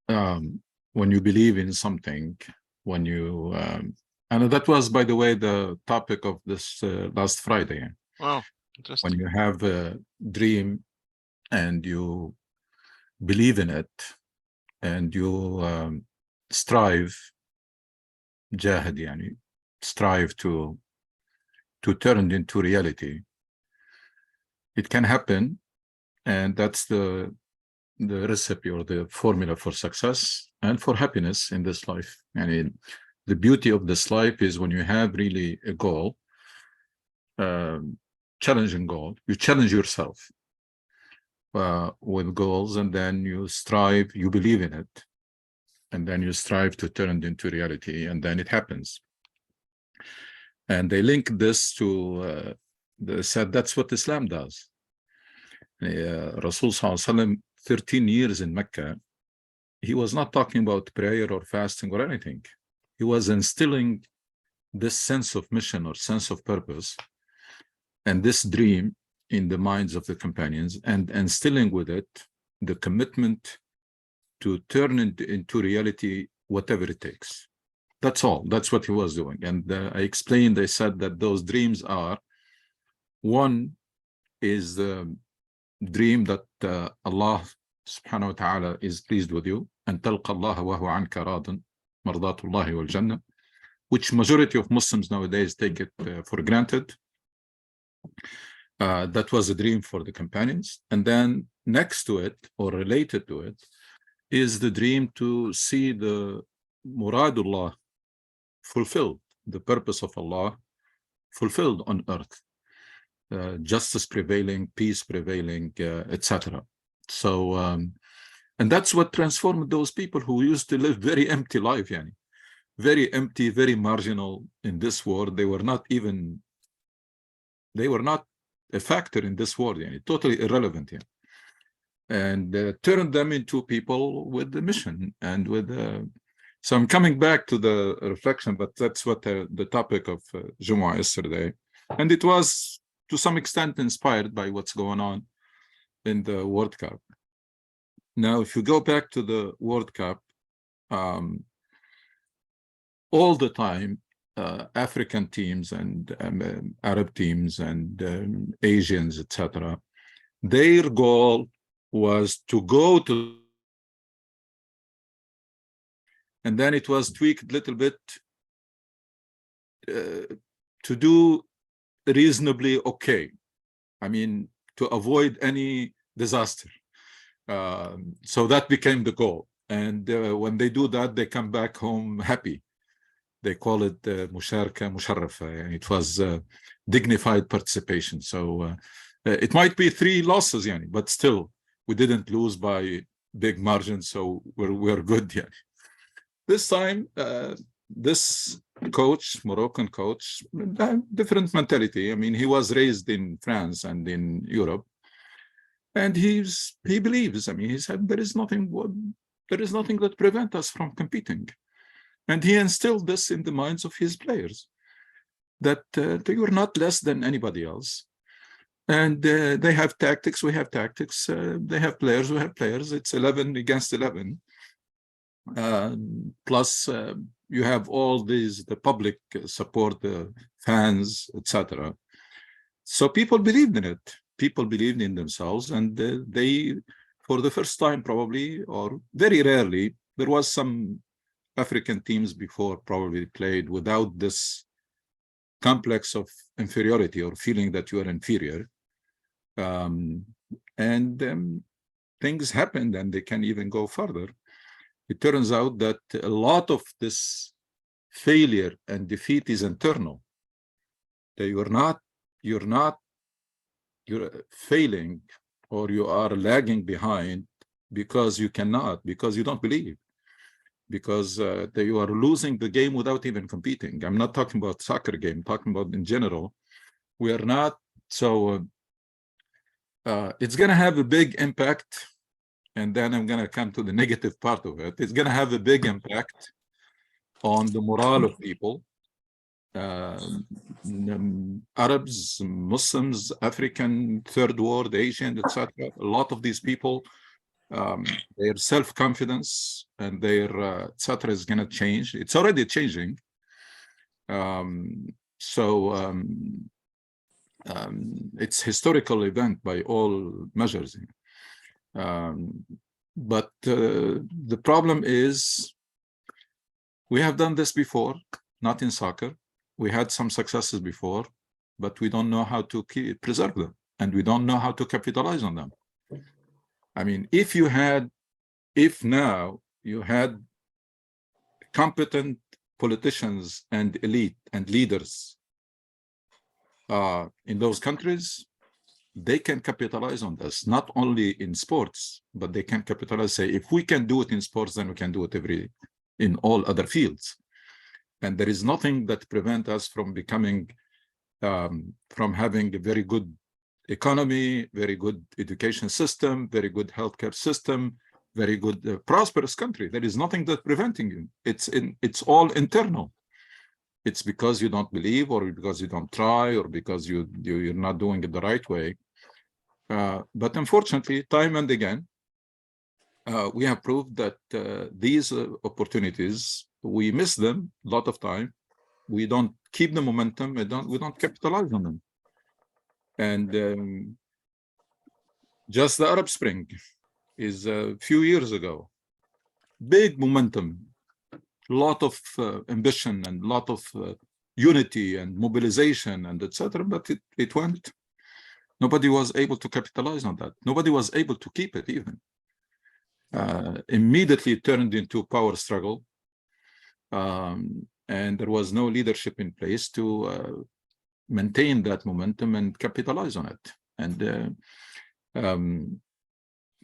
when you believe in something, when you and that was, by the way, the topic of this last Friday. Wow, When interesting. you have a dream and you believe in it and you strive, jahad yani, strive to turn it into reality, it can happen, and that's the recipe or the formula for success and for happiness in this life. And the beauty of this life is when you have really a goal, challenging goal, you challenge yourself with goals, and then you strive, you believe in it, and then you strive to turn it into reality, and then it happens. And they link this to, they said that's what Islam does. Rasul Sallallahu Alaihi Wasallam, 13 years in Mecca, he was not talking about prayer or fasting or anything. He was instilling this sense of mission or sense of purpose and this dream in the minds of the companions, and instilling with it the commitment to turn it into reality, whatever it takes. That's all. That's what he was doing. And I explained, I said that those dreams are, one is the dream that Allah subhanahu wa ta'ala is pleased with you, and talqa Allah wa huwa anka radin, mardatullahi wal jannah, which majority of Muslims nowadays take it for granted. That was a dream for the companions. And then next to it, or related to it, is the dream to see the muradullah fulfilled, the purpose of Allah fulfilled on earth, justice prevailing, peace prevailing, etc. So, and that's what transformed those people who used to live very empty life, yani, very empty, very marginal in this world. They were not a factor in this world, yani, totally irrelevant, yani. And turned them into people with the mission and with so I'm coming back to the reflection, but that's what the topic of Jumu'ah yesterday. And it was to some extent inspired by what's going on in the World Cup. Now, if you go back to the World Cup, all the time, African teams and Arab teams and Asians, etc., their goal was to go to, and then it was tweaked a little bit to do reasonably okay. I mean, to avoid any disaster. So that became the goal. And when they do that, they come back home happy. They call it musharaka musharrafa, and it was dignified participation. So it might be 3 losses, yani, but still, we didn't lose by big margins, so we're good. Yani. This time, this coach, Moroccan coach, different mentality. I mean, he was raised in France and in Europe, and he believes. I mean, he said there is nothing that prevents us from competing, and he instilled this in the minds of his players, that they were not less than anybody else. And they have tactics, we have tactics. They have players, we have players. It's 11 against 11. Plus, you have all these, the public support, the fans, etc. So people believed in it. People believed in themselves, and they, for the first time probably, or very rarely, there was some African teams before probably played without this complex of inferiority or feeling that you are inferior. Things happened, and they can even go further. It turns out that a lot of this failure and defeat is internal. That you're failing, or you are lagging behind because you cannot, because you don't believe, because you are losing the game without even competing. I'm not talking about soccer game, I'm talking about in general. We are not, so it's going to have a big impact. And then I'm going to come to the negative part of it. It's going to have a big impact on the morale of people, Arabs, Muslims, African, third world, Asian, etc. A lot of these people their self-confidence and their etc. is going to change. It's already changing. It's historical event by all measures. But the problem is we have done this before, not in soccer. We had some successes before, but we don't know how to preserve them, and we don't know how to capitalize on them. I mean, if now you had competent politicians and elite and leaders in those countries, they can capitalize on this, not only in sports, but they can capitalize, say, if we can do it in sports, then we can do it in all other fields. And there is nothing that prevents us from becoming, from having a very good economy, very good education system, very good healthcare system, very good prosperous country. There is nothing that's preventing you. It's all internal. It's because you don't believe, or because you don't try, or because you're not doing it the right way. But unfortunately, time and again, we have proved that these opportunities, we miss them a lot of time. We don't keep the momentum. We don't capitalize on them. And just the Arab Spring is a few years ago. Big momentum, a lot of ambition, and a lot of unity and mobilization, and etc. But it went. Nobody was able to capitalize on that. Nobody was able to keep it even. Immediately it turned into power struggle. And there was no leadership in place to maintain that momentum and capitalize on it.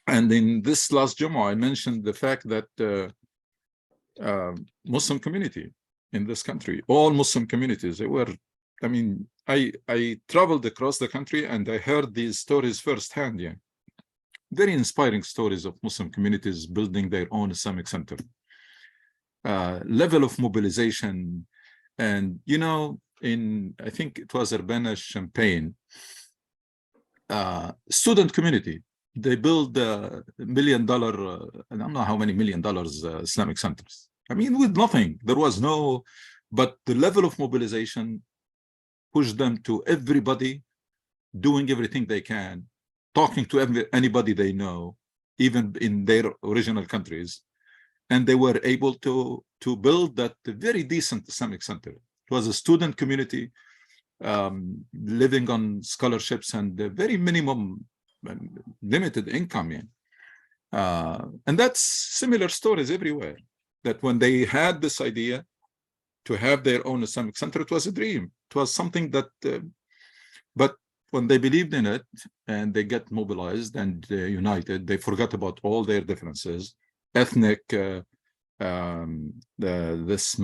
And in this last Jummah, I mentioned the fact that Muslim community in this country, all Muslim communities, they were, I mean, I traveled across the country and I heard these stories firsthand. Yeah, very inspiring stories of Muslim communities building their own Islamic center. Level of mobilization, and you know, I think it was Urbana-Champaign, student community, they build $1 million, I don't know how many $1 million Islamic centers. I mean, with nothing, there was no, but the level of mobilization pushed them to everybody doing everything they can, talking to anybody they know, even in their original countries. And they were able to build that very decent Islamic center. It was a student community living on scholarships and a very minimum limited income. And that's similar stories everywhere, that when they had this idea to have their own Islamic center, it was a dream. It was something that, but when they believed in it and they get mobilized and united, they forgot about all their differences, ethnic, this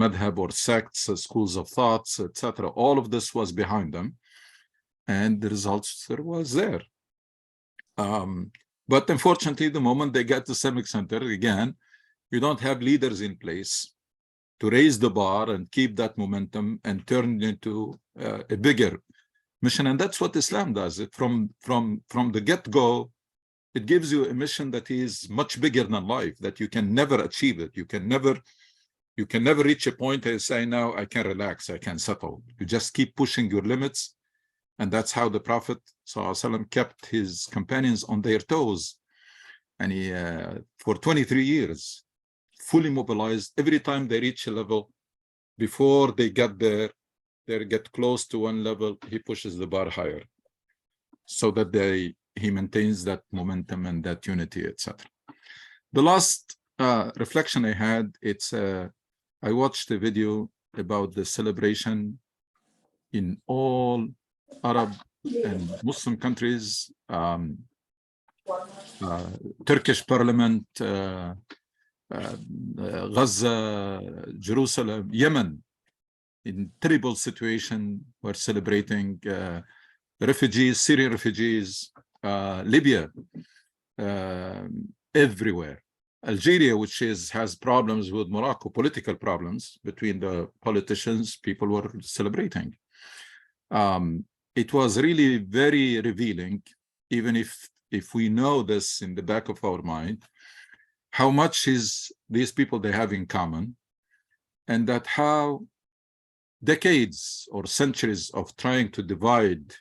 madhab or sects, schools of thoughts, etc. All of this was behind them, and the results was there. But unfortunately, the moment they get the Islamic center, again, you don't have leaders in place to raise the bar and keep that momentum and turn it into a bigger mission. And that's what Islam does. From the get-go, it gives you a mission that is much bigger than life, that you can never achieve it. You can never reach a point and say, now I can relax, I can settle. You just keep pushing your limits. And that's how the Prophet ﷺ kept his companions on their toes. And he, for 23 years, fully mobilized. Every time they reach a level, before they get there, they get close to one level, he pushes the bar higher, so that he maintains that momentum and that unity, etc. The last reflection I had, I watched a video about the celebration in all Arab and Muslim countries, Turkish parliament, Gaza, Jerusalem, Yemen, in terrible situation. We're celebrating refugees, Syrian refugees, Libya, everywhere. Algeria, which has problems with Morocco, political problems between the politicians, people were celebrating. It was really very revealing, even if if we know this in the back of our mind, how much is these people they have in common, and that how decades or centuries of trying to divide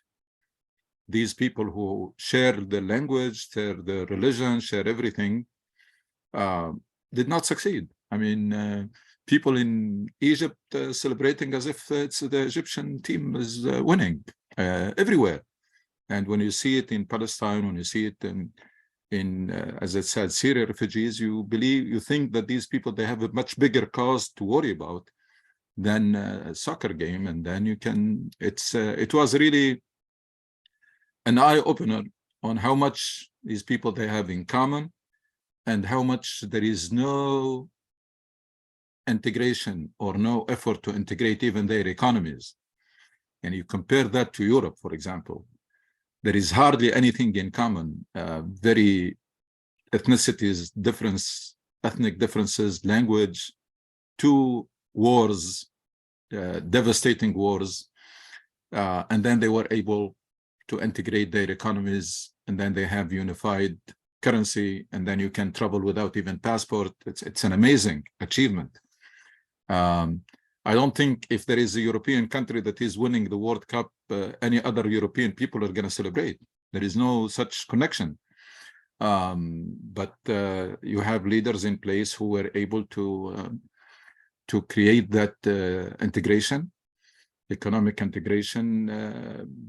these people who share the language, share the religion, share everything, did not succeed. I mean, people in Egypt celebrating as if it's the Egyptian team is winning everywhere. And when you see it in Palestine, when you see it in as I said, Syria refugees, you think that these people, they have a much bigger cause to worry about than a soccer game. And then you can, it was really an eye-opener on how much these people they have in common, and how much there is no integration or no effort to integrate even their economies. And you compare that to Europe, for example, there is hardly anything in common. Very ethnicities, ethnic differences, language, two wars, devastating wars, and then they were able to integrate their economies, and then they have unified currency, and then you can travel without even passport. It's an amazing achievement. I don't think if there is a European country that is winning the World Cup, any other European people are going to celebrate. There is no such connection. But you have leaders in place who were able to create that integration, economic integration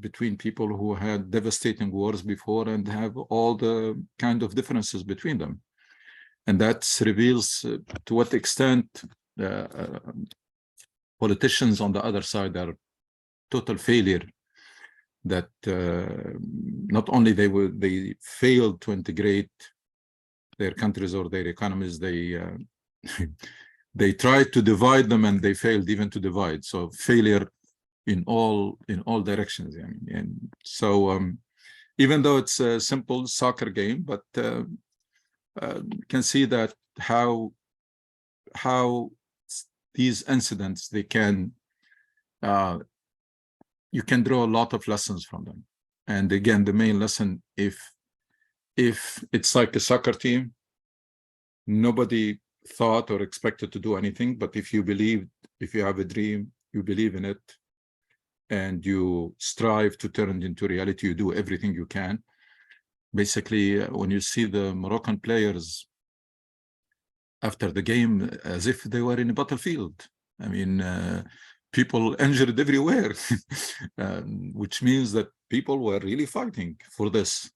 between people who had devastating wars before and have all the kind of differences between them. And that reveals to what extent politicians on the other side are total failure, that not only they failed to integrate their countries or their economies, they they tried to divide them and they failed even to divide. So failure in all directions. I mean, and so even though it's a simple soccer game, but you can see that how these incidents, they can you can draw a lot of lessons from them. And again, the main lesson, if it's like a soccer team, nobody thought or expected to do anything, but if you believe, if you have a dream, you believe in it, and you strive to turn it into reality, you do everything you can. Basically, when you see the Moroccan players after the game, as if they were in a battlefield. I mean, people injured everywhere, which means that people were really fighting for this.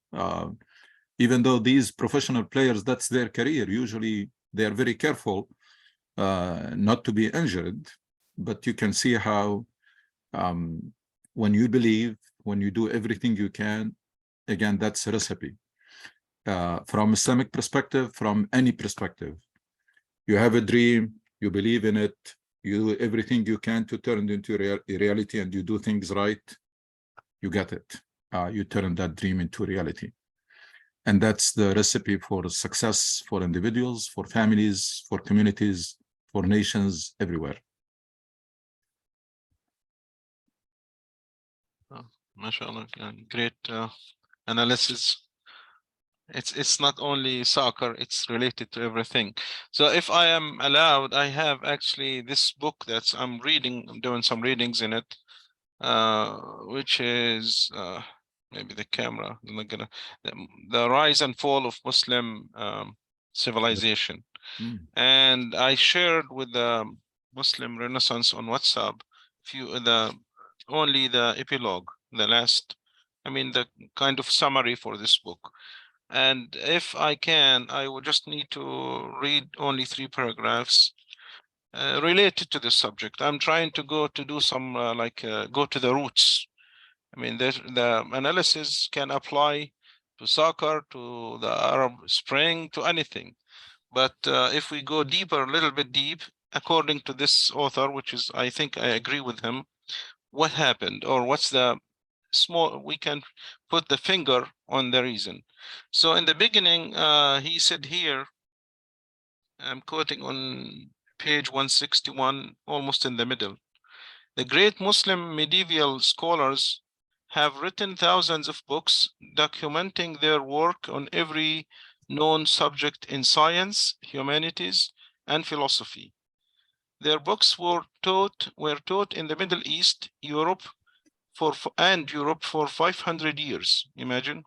Even though these professional players, that's their career, usually they are very careful not to be injured, but you can see how when you believe, when you do everything you can, again, that's a recipe. From Islamic perspective, from any perspective, you have a dream, you believe in it, you do everything you can to turn it into reality, and you do things right, you get it. You turn that dream into reality. And that's the recipe for success for individuals, for families, for communities, for nations, everywhere. MashaAllah, great analysis. It's not only soccer, it's related to everything. So if I am allowed, I have actually this book that I'm reading, I'm doing some readings in it, which is maybe the camera, I'm not gonna, the Rise and Fall of Muslim Civilization. And I shared with the Muslim Renaissance on WhatsApp only the epilogue, the last, I mean, the kind of summary for this book. And if I can, I would just need to read only 3 paragraphs related to this subject. I'm trying to go to do some go to the roots. I mean, the analysis can apply to soccer, to the Arab Spring, to anything. But if we go deeper, a little bit deep, according to this author, which is, I think I agree with him, what happened, or what's the small, we can put the finger on the reason. So in the beginning, he said here, I'm quoting on page 161, almost in the middle, the great Muslim medieval scholars have written thousands of books documenting their work on every known subject in science, humanities, and philosophy. Their books were taught in the Middle East, Europe, and Europe for 500 years. Imagine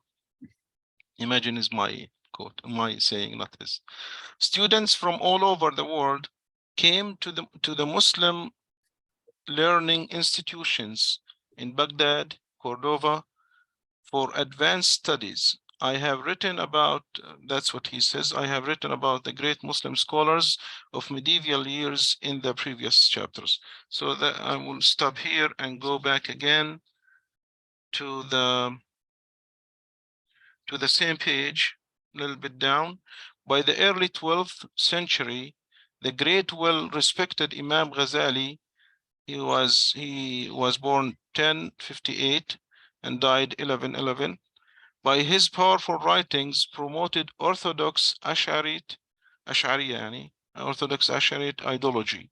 is my quote, my saying, not his. Students from all over the world came to the Muslim learning institutions in Baghdad, Cordova, for advanced studies. I have written about, that's what he says, I have written about the great Muslim scholars of medieval years in the previous chapters. So that I will stop here and go back again to the same page, a little bit down. By the early 12th century, the great, well-respected Imam Ghazali, he was born 1058 and died 1111. By his powerful writings, promoted Orthodox Ash'arite ideology.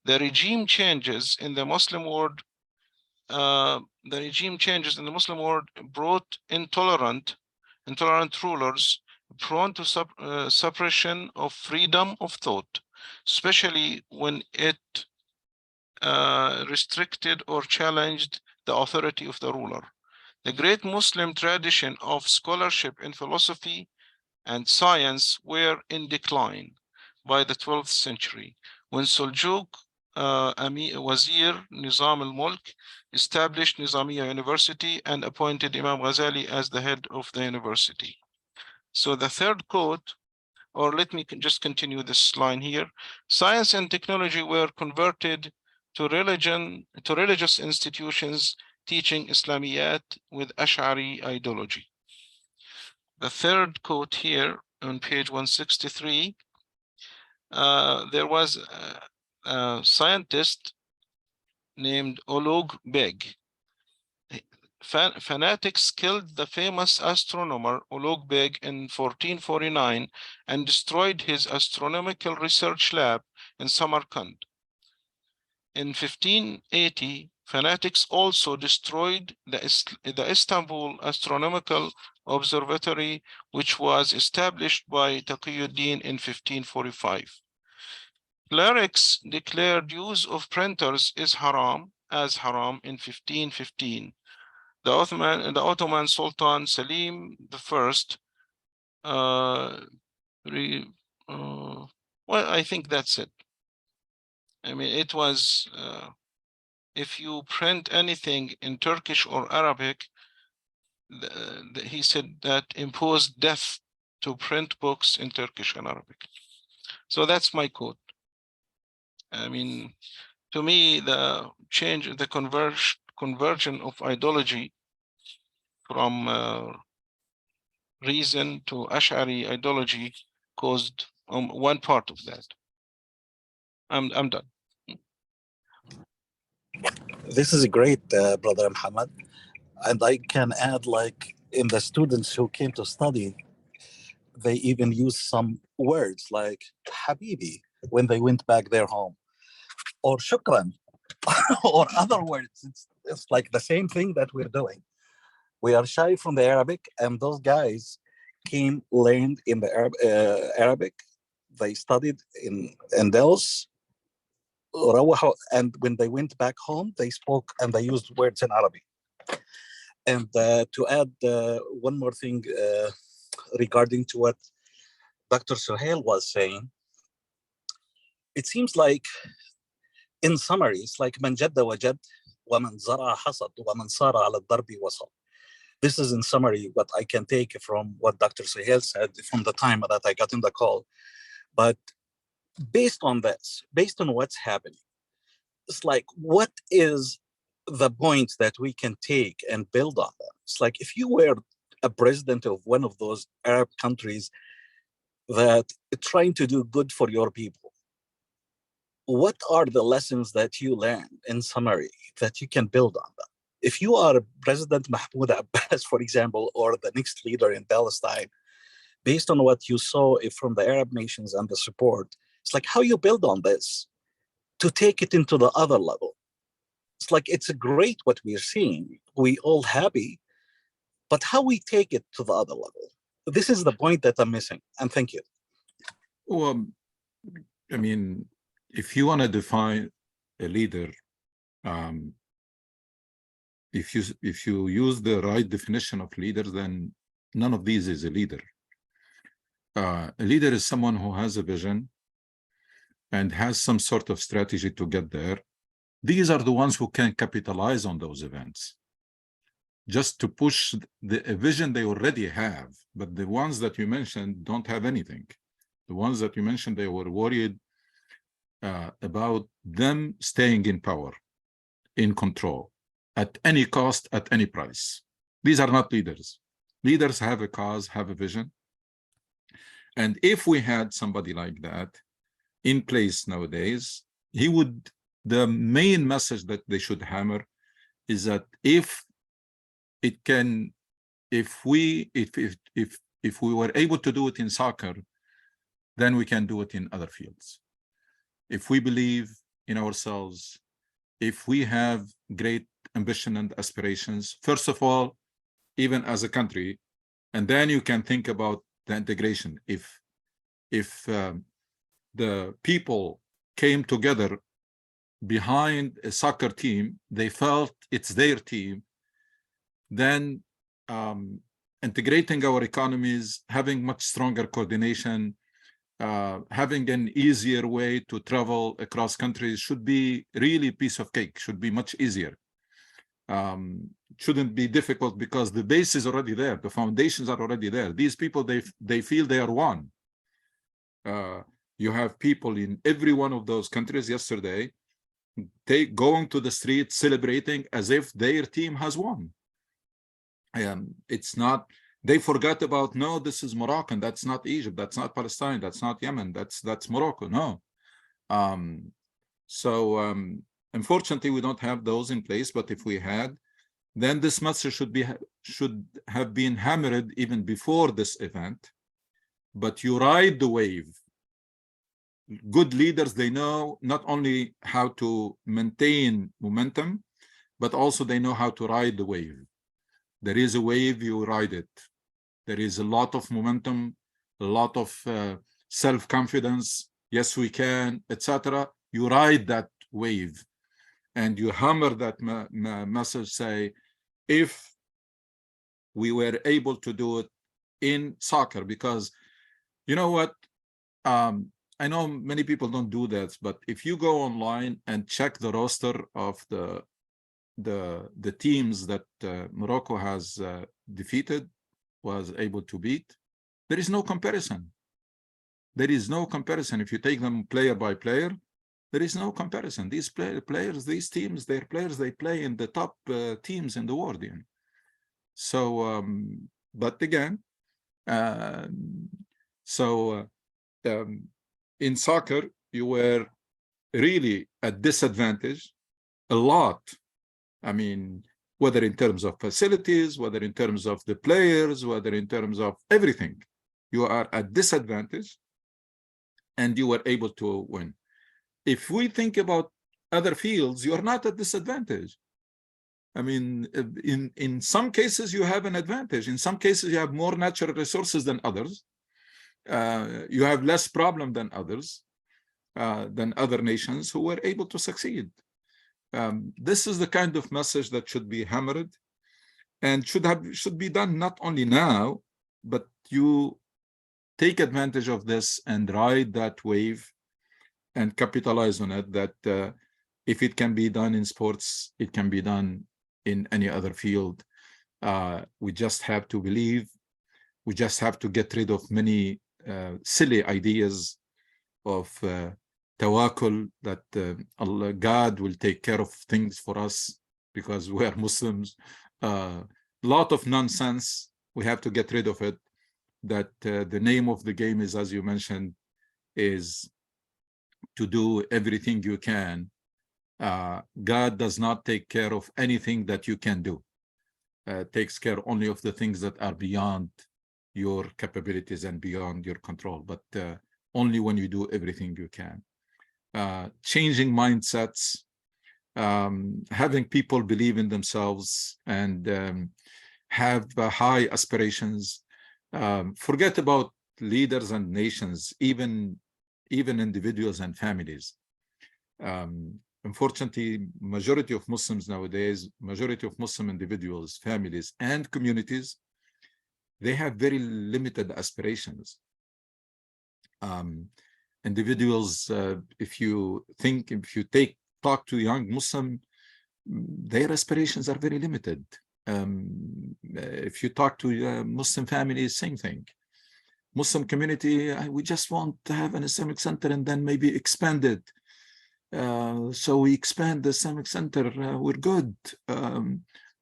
The regime changes in the Muslim world brought intolerant rulers prone to suppression of freedom of thought, especially when it restricted or challenged the authority of the ruler. The great Muslim tradition of scholarship in philosophy and science were in decline by the 12th century, when Seljuk Wazir Nizam al-Mulk established Nizamiya University and appointed Imam Ghazali as the head of the university. So the third quote, or let me just continue this line here. Science and technology were converted to religious institutions teaching Islamiyat with Ash'ari ideology. The third quote here on page 163, there was a scientist named Ulugh Beg. Fanatics killed the famous astronomer Ulugh Beg in 1449 and destroyed his astronomical research lab in Samarkand. In 1580, fanatics also destroyed the Istanbul Astronomical Observatory, which was established by Taqiyuddin in 1545. Clerics declared use of printers is haram in 1515. The Ottoman Sultan Selim I, well, I think that's it. I mean, it was, if you print anything in Turkish or Arabic, he said that imposed death to print books in Turkish and Arabic. So that's my quote. I mean, to me, the conversion of ideology from reason to Ash'ari ideology caused one part of that. I'm done. This is great, Brother Muhammad. And I can add, like, in the students who came to study, they even used some words like Habibi when they went back their home, or Shukran, or other words. It's like the same thing that we're doing. We are shy from the Arabic, and those guys learned in the Arabic. They studied in Andalus, and when they went back home, they spoke and they used words in Arabic. And to add one more thing regarding to what Dr. Suhail was saying, it seems like, in summary, it's like من جد وجد ومن زرع حصد ومن صار على الضرب وصل. This is in summary what I can take from what Dr. Suhail said from the time that I got in the call. But based on this, based on what's happening, it's like, what is the point that we can take and build on them? It's like, if you were a president of one of those Arab countries that are trying to do good for your people, what are the lessons that you learned in summary that you can build on them? If you are President Mahmoud Abbas, for example, or the next leader in Palestine, based on what you saw from the Arab nations and the support, it's like, how you build on this to take it into the other level. it's like it's a great what we're seeing. We all happy, but how we take it to the other level. This is the point that I'm missing. And thank you. Well, I mean, if you want to define a leader, if you use the right definition of leader, then none of these is a leader. A leader is someone who has a vision and has some sort of strategy to get there. These are the ones who can capitalize on those events, just to push a vision they already have. But the ones that you mentioned don't have anything. The ones that you mentioned, they were worried about them staying in power, in control, at any cost, at any price. These are not leaders. Leaders have a cause, have a vision. And if we had somebody like that in place nowadays, the main message that they should hammer is that if we were able to do it in soccer, then we can do it in other fields. If we believe in ourselves, if we have great ambition and aspirations, first of all, even as a country, and then you can think about the integration. If the people came together behind a soccer team, they felt it's their team, then integrating our economies, having much stronger coordination, having an easier way to travel across countries should be really a piece of cake, should be much easier. Shouldn't be difficult because the base is already there, the foundations are already there. These people, they feel they are one. You have people in every one of those countries yesterday, going to the street celebrating as if their team has won. It's not, they forgot about, no, this is Moroccan, that's not Egypt, that's not Palestine, that's not Yemen, that's Morocco. No. Unfortunately, we don't have those in place, but if we had, then this message should have been hammered even before this event. But you ride the wave. Good leaders, they know not only how to maintain momentum, but also they know how to ride the wave. There is a wave, you ride it. There is a lot of momentum, a lot of self-confidence. Yes, we can, etc. You ride that wave and you hammer that message, say, if we were able to do it in soccer, because you know what, I know many people don't do that, but if you go online and check the roster of the teams that Morocco has defeated, was able to beat, there is no comparison. There is no comparison. If you take them player by player, there is no comparison. These players, these teams, their players, they play in the top teams in the world. Yeah. So, but again, in soccer, you were really at disadvantage a lot. I mean, whether in terms of facilities, whether in terms of the players, whether in terms of everything, you are at disadvantage and you were able to win. If we think about other fields, you are not at disadvantage. I mean, in some cases, you have an advantage. In some cases, you have more natural resources than others. You have less problem than others, than other nations who were able to succeed. This is the kind of message that should be hammered and should be done not only now, but you take advantage of this and ride that wave and capitalize on it, that if it can be done in sports, it can be done in any other field. We just have to believe. We just have to get rid of many silly ideas of tawakkul, that Allah, God will take care of things for us because we are Muslims. A lot of nonsense. We have to get rid of it. That the name of the game is, as you mentioned, is to do everything you can. God does not take care of anything that you can do. Takes care only of the things that are beyond your capabilities and beyond your control, but only when you do everything you can. Changing mindsets, having people believe in themselves and have high aspirations. Forget about leaders and nations, even individuals and families. Unfortunately, majority of Muslims nowadays, majority of Muslim individuals, families, and communities, they have very limited aspirations. Individuals, if you talk to young Muslim, their aspirations are very limited. If you talk to Muslim families, same thing. Muslim community, we just want to have an Islamic center and then maybe expand it. So we expand the Islamic center, we're good.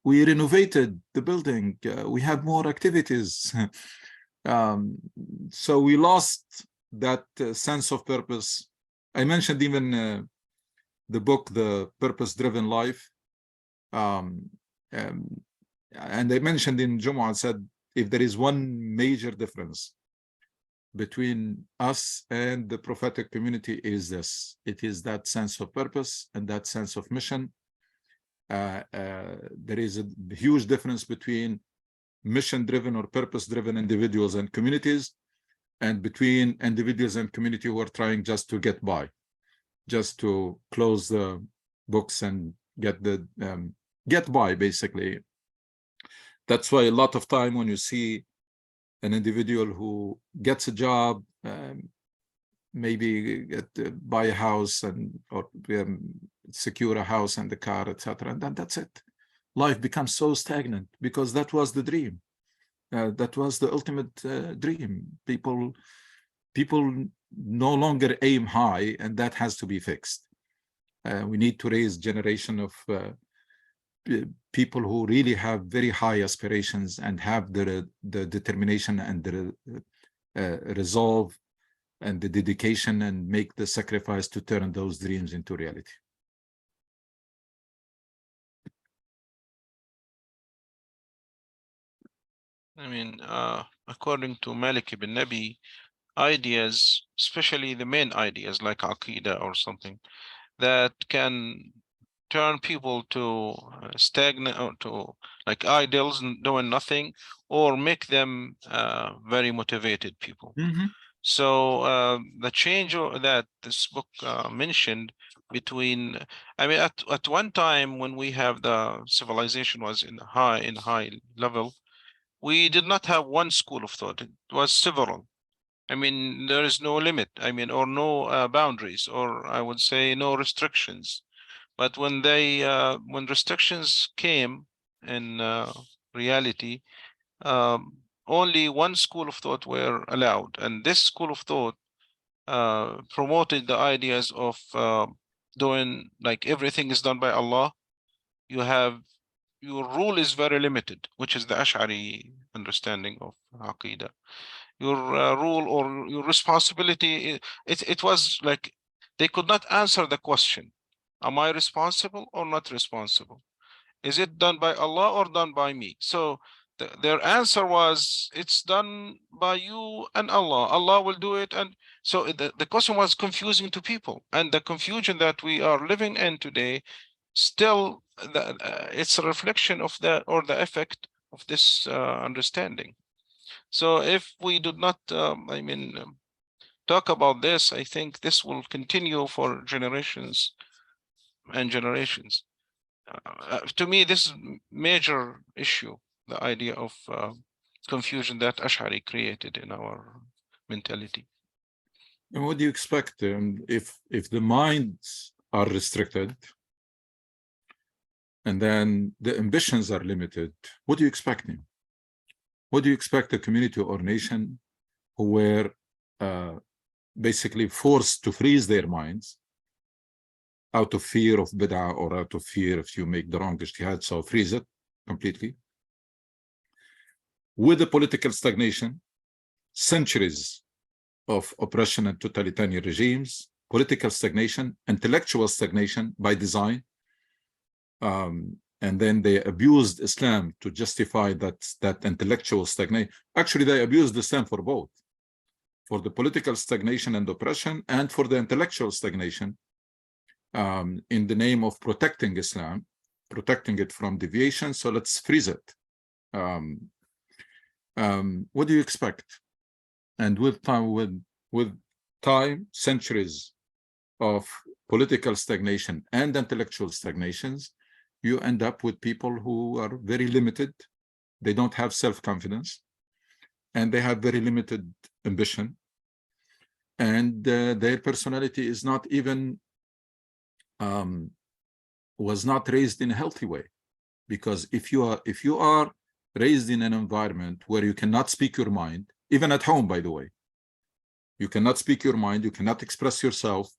We renovated the building, we have more activities. So we lost that sense of purpose. I mentioned even the book, The Purpose-Driven Life. And I mentioned in Jumu'ah, said, if there is one major difference between us and the prophetic community is this. It is that sense of purpose and that sense of mission. There is a huge difference between mission-driven or purpose-driven individuals and communities, and between individuals and community who are trying just to get by, just to close the books and get by, basically. That's why a lot of time when you see an individual who gets a job, maybe buy a house or secure a house and the car, etc., and then that's it. Life becomes so stagnant because that was the dream. That was the ultimate dream. People no longer aim high, and that has to be fixed. We need to raise generation of people who really have very high aspirations and have the determination and the resolve and the dedication and make the sacrifice to turn those dreams into reality. I mean, according to Malik ibn Nabi, ideas, especially the main ideas like Aqidah or something, that can turn people to stagnant or to like idols and doing nothing, or make them very motivated people. So the change that this book mentioned between, I mean, at one time when we have the civilization was in high level, we did not have one school of thought. It was several. I mean, there is no limit. I mean, or no boundaries, or I would say no restrictions. But when when restrictions came in reality, only one school of thought were allowed, and this school of thought promoted the ideas of doing like everything is done by Allah. Your rule is very limited, which is the Ash'ari understanding of Aqidah. Your rule or your responsibility, it was like they could not answer the question, am I responsible or not responsible? Is it done by Allah or done by me? So their answer was, it's done by you and Allah. Allah will do it. And so the question was confusing to people. And the confusion that we are living in today, still, it's a reflection of the effect of this understanding. So if we do not, talk about this, I think this will continue for generations and generations. To me, this is a major issue, the idea of confusion that Ash'ari created in our mentality. And what do you expect if the minds are restricted and then the ambitions are limited? What do you expect them? What do you expect a community or nation who were basically forced to freeze their minds out of fear of bid'ah or out of fear if you make the wrong ijtihad, so freeze it completely, with the political stagnation, centuries of oppression and totalitarian regimes, political stagnation, intellectual stagnation by design, and then they abused Islam to justify that intellectual stagnation. Actually, they abused Islam for both, for the political stagnation and oppression, and for the intellectual stagnation. in the name of protecting Islam, protecting it from deviation. So let's freeze it. What do you expect? And with time, centuries of political stagnation and intellectual stagnations, you end up with people who are very limited. They don't have self-confidence, and they have very limited ambition. And their personality is not even, was not raised in a healthy way. Because if you are raised in an environment where you cannot speak your mind, even at home, by the way, you cannot speak your mind, you cannot express yourself,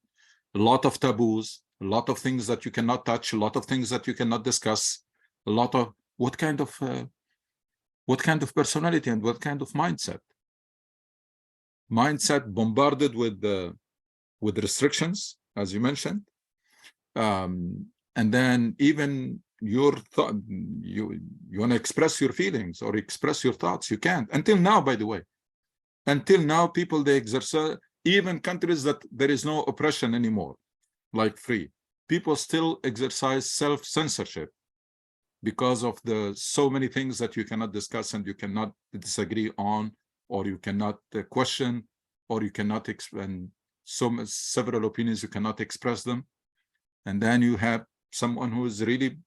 a lot of taboos, a lot of things that you cannot touch, a lot of things that you cannot discuss, a lot of what kind of personality and what kind of mindset? Mindset bombarded with restrictions, as you mentioned, and then even your thought, you want to express your feelings or express your thoughts, you can't. Until now, by the way, until now, people, they exercise, even countries that there is no oppression anymore, like free, people still exercise self-censorship because of the so many things that you cannot discuss and you cannot disagree on, or you cannot question, or you cannot explain several opinions, you cannot express them. And then you have someone who is really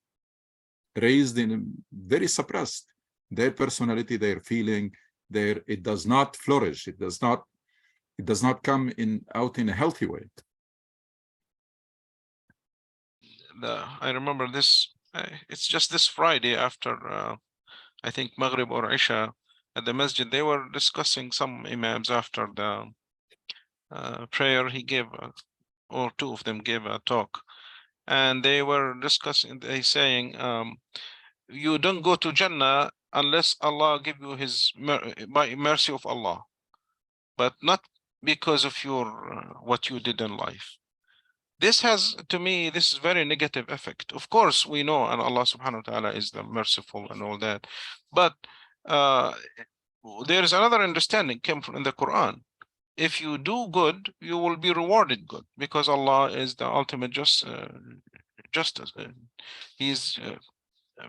raised in very suppressed, their personality, their feeling, it does not flourish, it does not come out in a healthy way. I remember this, it's just this Friday after I think Maghrib or Isha at the masjid, they were discussing, some imams after the prayer, he gave or two of them gave a talk, and they were discussing, they saying, you don't go to Jannah unless Allah give you his by mercy of Allah, but not because of your what you did in life. This has, to me, this is very negative effect. Of course, we know, and Allah subhanahu wa ta'ala is the merciful and all that, but there is another understanding came from in the Quran. If you do good, you will be rewarded good, because Allah is the ultimate justice. He's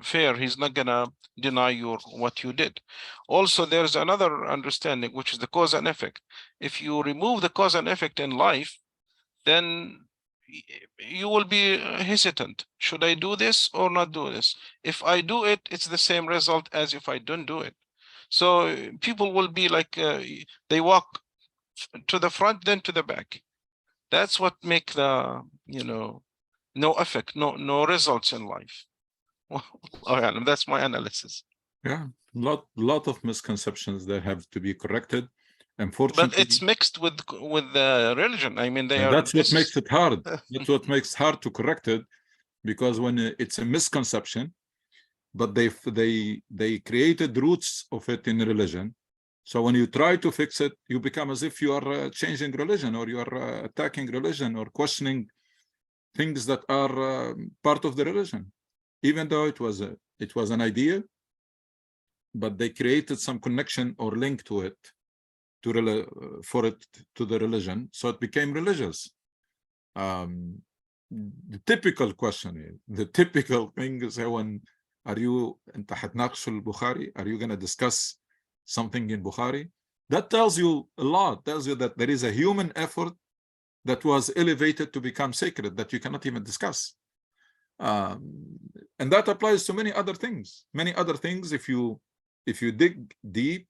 fair. He's not gonna deny you what you did. Also, there's another understanding, which is the cause and effect. If you remove the cause and effect in life, then you will be hesitant. Should I do this or not do this? If I do it, it's the same result as if I don't do it. So people will be like, they walk to the front, then to the back. That's what make the, no effect, no results in life. Well, that's my analysis. Yeah, lot of misconceptions that have to be corrected. But Unfortunately, it's mixed with the religion. I mean, that's what makes it hard. That's what makes it hard to correct it, because when it's a misconception, but they created roots of it in religion. So when you try to fix it, you become as if you are changing religion, or you are attacking religion, or questioning things that are part of the religion, even though it was an idea, but they created some connection or link to it, to the religion, so it became religious. The typical question is, the typical thing is, when are you going to discuss something in Bukhari? That tells you a lot, tells you that there is a human effort that was elevated to become sacred, that you cannot even discuss. And that applies to many other things. If you dig deep,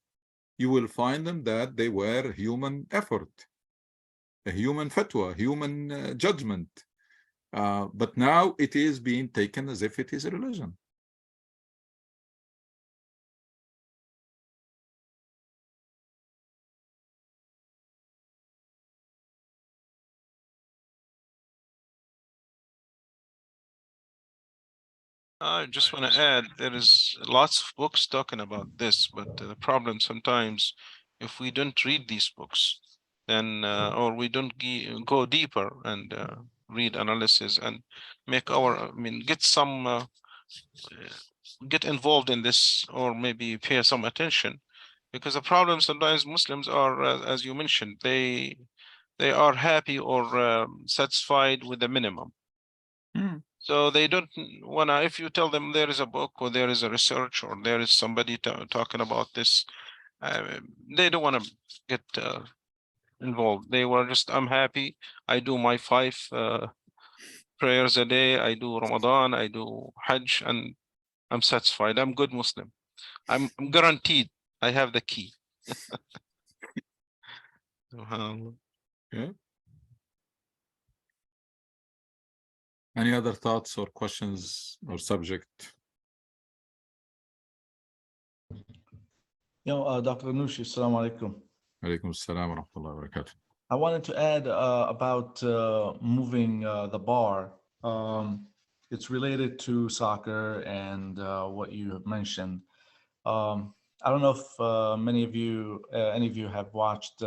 you will find them that they were human effort, a human fatwa, human judgment. But now it is being taken as if it is a religion. I just want to add, there is lots of books talking about this, but the problem sometimes, if we don't read these books, then or we don't go deeper and read analysis and make get involved in this, or maybe pay some attention, because the problem sometimes Muslims are, as you mentioned, they are happy or satisfied with the minimum. Hmm. So they don't wanna, if you tell them there is a book or there is a research or there is somebody talking about this, they don't wanna get involved. They were just, I'm happy. I do my 5 prayers a day. I do Ramadan, I do Hajj, and I'm satisfied. I'm good Muslim. I'm guaranteed I have the key. SubhanAllah. Yeah. Any other thoughts or questions or subject? Dr. Nushi, assalamu alaikum. Alaikum assalam wa rahmatullahi wa barakatuh. I wanted to add about moving the bar. It's related to soccer and what you have mentioned. I don't know if many of you, any of you have watched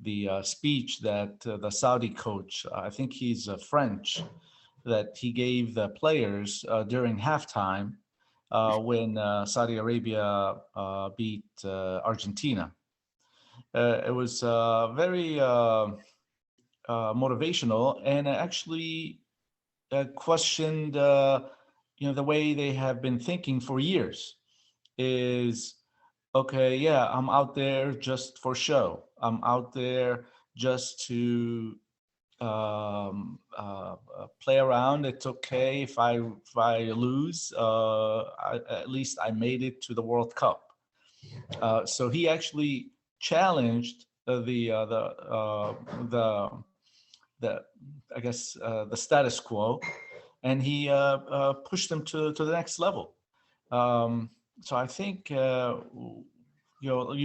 the speech that the Saudi coach, I think he's French, that he gave the players during halftime when Saudi Arabia beat Argentina. It was very motivational, and actually questioned, the way they have been thinking for years. Is okay, yeah, I'm out there just for show. I'm out there just to play around. It's okay if I lose. At least I made it to the World Cup. So he actually challenged the I guess the status quo, and he pushed them to the next level. So I think you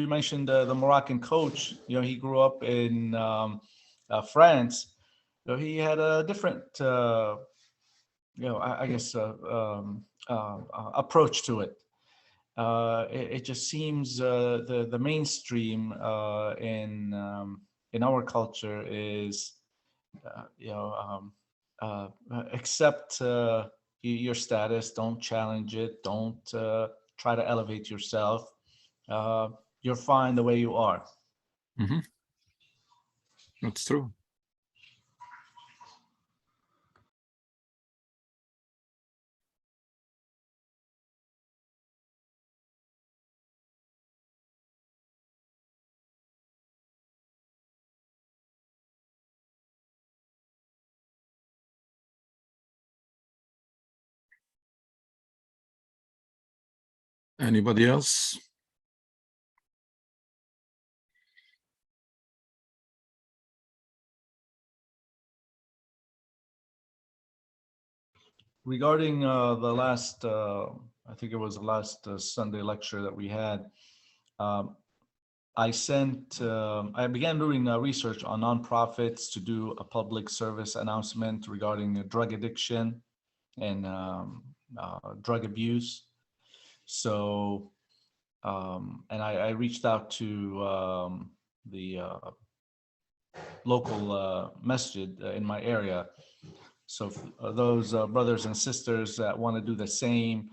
mentioned the Moroccan coach. He grew up in France. He had a different I guess approach to it. It just seems the mainstream in our culture is accept your status, don't challenge it, don't try to elevate yourself. You're fine the way you are. Mm-hmm. That's true. Anybody else? Regarding the last, I think it was the last Sunday lecture that we had, I began doing research on nonprofits to do a public service announcement regarding drug addiction and drug abuse. So, and I reached out to the local masjid in my area. So those brothers and sisters that want to do the same,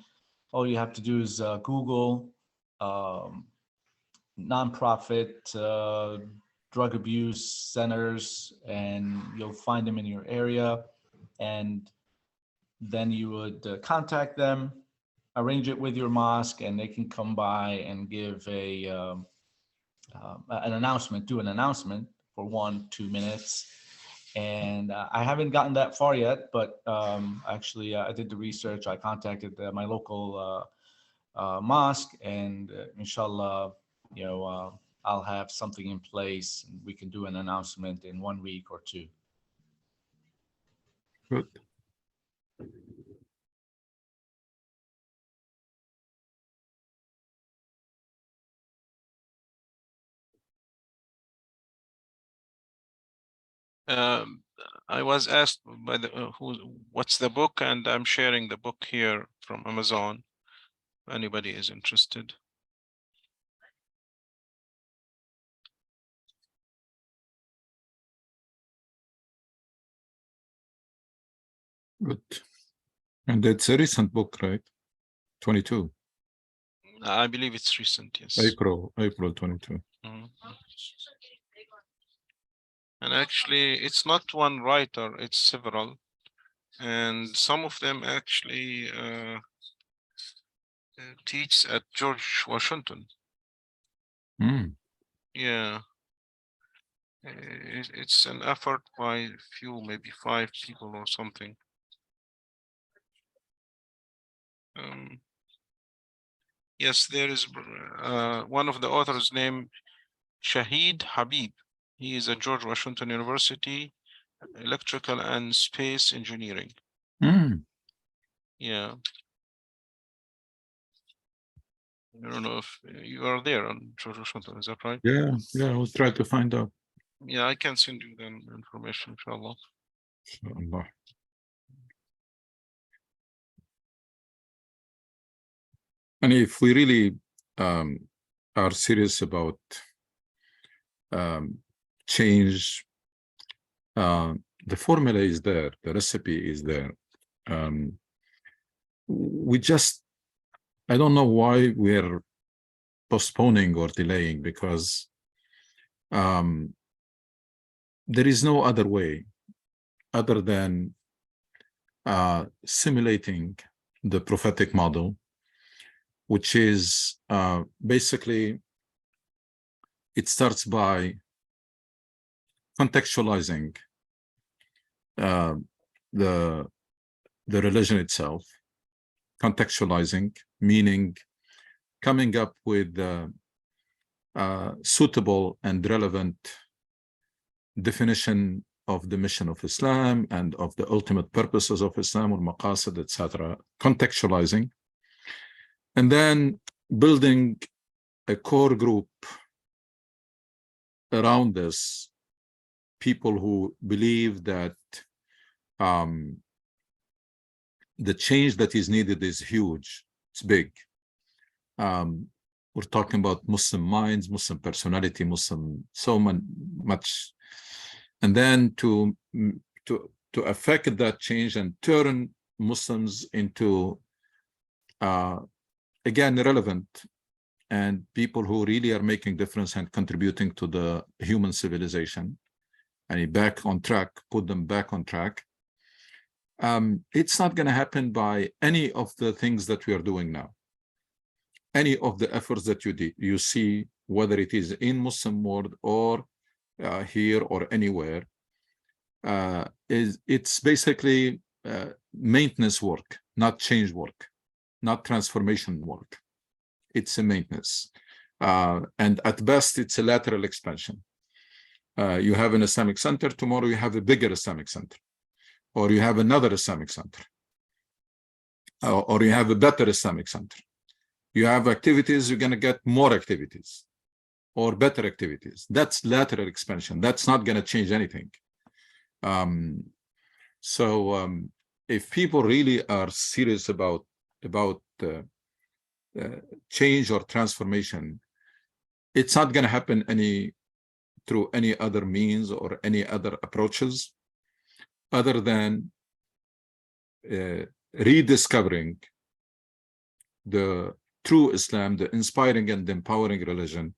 all you have to do is Google nonprofit drug abuse centers, and you'll find them in your area. And then you would contact them, arrange it with your mosque, and they can come by and give an announcement, do an announcement for 1-2 minutes. And I haven't gotten that far yet, but actually I did the research. I contacted my local mosque, and inshallah, I'll have something in place, and we can do an announcement in 1 week or 2. Good. I was asked by the what's the book, and I'm sharing the book here from Amazon. If anybody is interested. Good. And it's a recent book, right? 22. I believe it's recent, yes. April 22. Mhm. And actually, it's not one writer, it's several. and some of them actually teach at George Washington. Mm. Yeah. It's an effort by few, maybe 5 people or something. Yes, there is one of the authors named Shahid Habib. He is at George Washington University, electrical and space engineering. Mm. Yeah. I don't know if you are there on George Washington, is that right? Yeah, I was trying to find out. Yeah, I can send you the information, inshallah. Inshallah. And if we really are serious about change, the formula is there, the recipe is there. We just, I don't know why we're postponing or delaying, because there is no other way other than simulating the prophetic model, which is basically, it starts by contextualizing the religion itself, contextualizing, meaning coming up with suitable and relevant definition of the mission of Islam and of the ultimate purposes of Islam, or maqasid, etc. Contextualizing, and then building a core group around this, people who believe that the change that is needed is huge, it's big. We're talking about Muslim minds, Muslim personality, Muslim so much. And then to affect that change and turn Muslims into, again, relevant and people who really are making difference and contributing to the human civilization, and back on track, put them back on track. It's not going to happen by any of the things that we are doing now. Any of the efforts that you see, whether it is in Muslim world or here or anywhere, it's basically maintenance work, not change work, not transformation work. It's a maintenance. And at best, it's a lateral expansion. You have an Islamic center, tomorrow you have a bigger Islamic center, or you have another Islamic center, or you have a better Islamic center. You have activities, you're going to get more activities or better activities. That's lateral expansion. That's not going to change anything. If people really are serious about change or transformation, it's not going to happen through any other means or any other approaches other than rediscovering the true Islam, the inspiring and empowering religion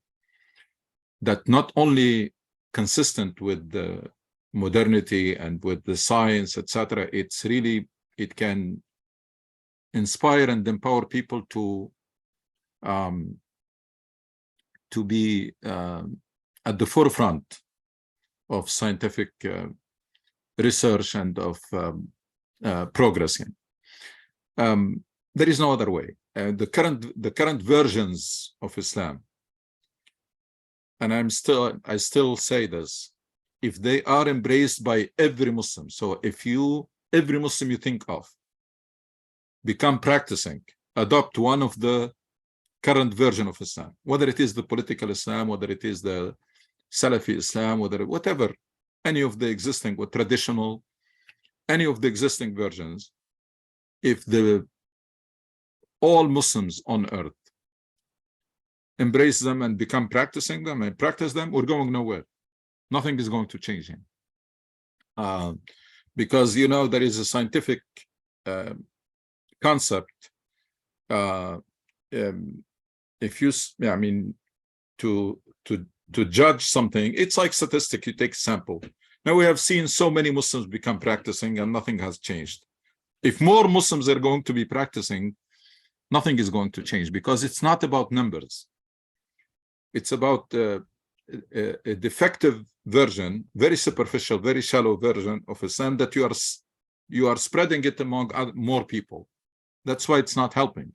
that not only consistent with the modernity and with the science, etc. It's really, it can inspire and empower people to be at the forefront of scientific research and of progress. There is no other way. The current versions of Islam, and I still say this, if they are embraced by every Muslim, so if every Muslim you think of, become practicing, adopt one of the current version of Islam, whether it is the political Islam, whether it is the Salafi Islam, whatever, any of the existing or traditional, any of the existing versions, if all Muslims on earth embrace them and become practicing them and practice them, we're going nowhere. Nothing is going to change him. Because, there is a scientific concept. If you, to judge something, it's like statistic. You take a sample. Now we have seen so many Muslims become practicing and nothing has changed. If more Muslims are going to be practicing, nothing is going to change, because it's not about numbers. It's about a defective version, very superficial, very shallow version of Islam that you are spreading it among more people. That's why it's not helping.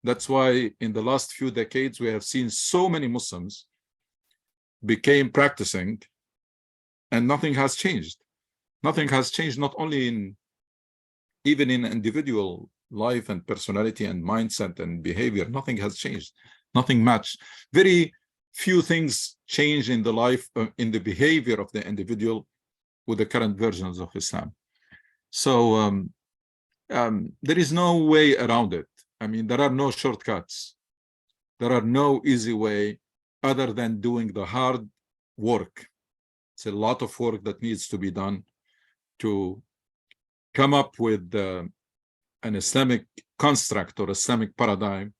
That's why in the last few decades, we have seen so many Muslims became practicing and nothing has changed. Nothing has changed, not only even in individual life and personality and mindset and behavior. Nothing has changed. Nothing much. Very few things change in the life, in the behavior of the individual with the current versions of Islam. So there is no way around it. I mean, there are no shortcuts. There are no easy way other than doing the hard work. It's a lot of work that needs to be done to come up with an Islamic construct or Islamic paradigm,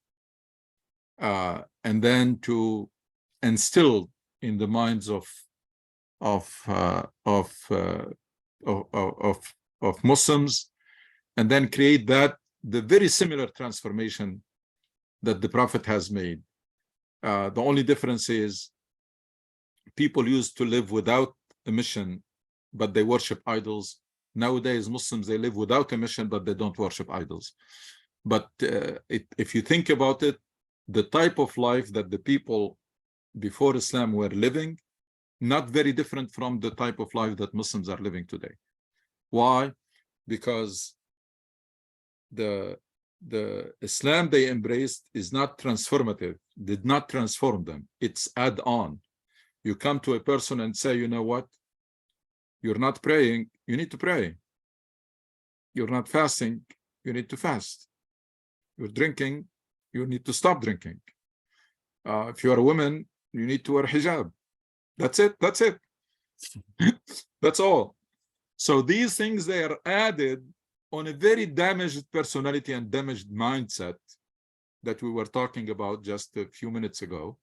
and then to instill in the minds of Muslims, and then create the very similar transformation that the Prophet has made. The only difference is people used to live without a mission, but they worship idols. Nowadays, Muslims, they live without a mission, but they don't worship idols. But if you think about it, the type of life that the people before Islam were living, not very different from the type of life that Muslims are living today. Why? Because the Islam they embraced is not transformative, did not transform them. It's add-on. You come to a person and say, you know what? You're not praying, you need to pray. You're not fasting, you need to fast. You're drinking, you need to stop drinking. If you're a woman, you need to wear hijab. That's it, that's it. That's all. So these things, they are added on a very damaged personality and damaged mindset that we were talking about just a few minutes ago.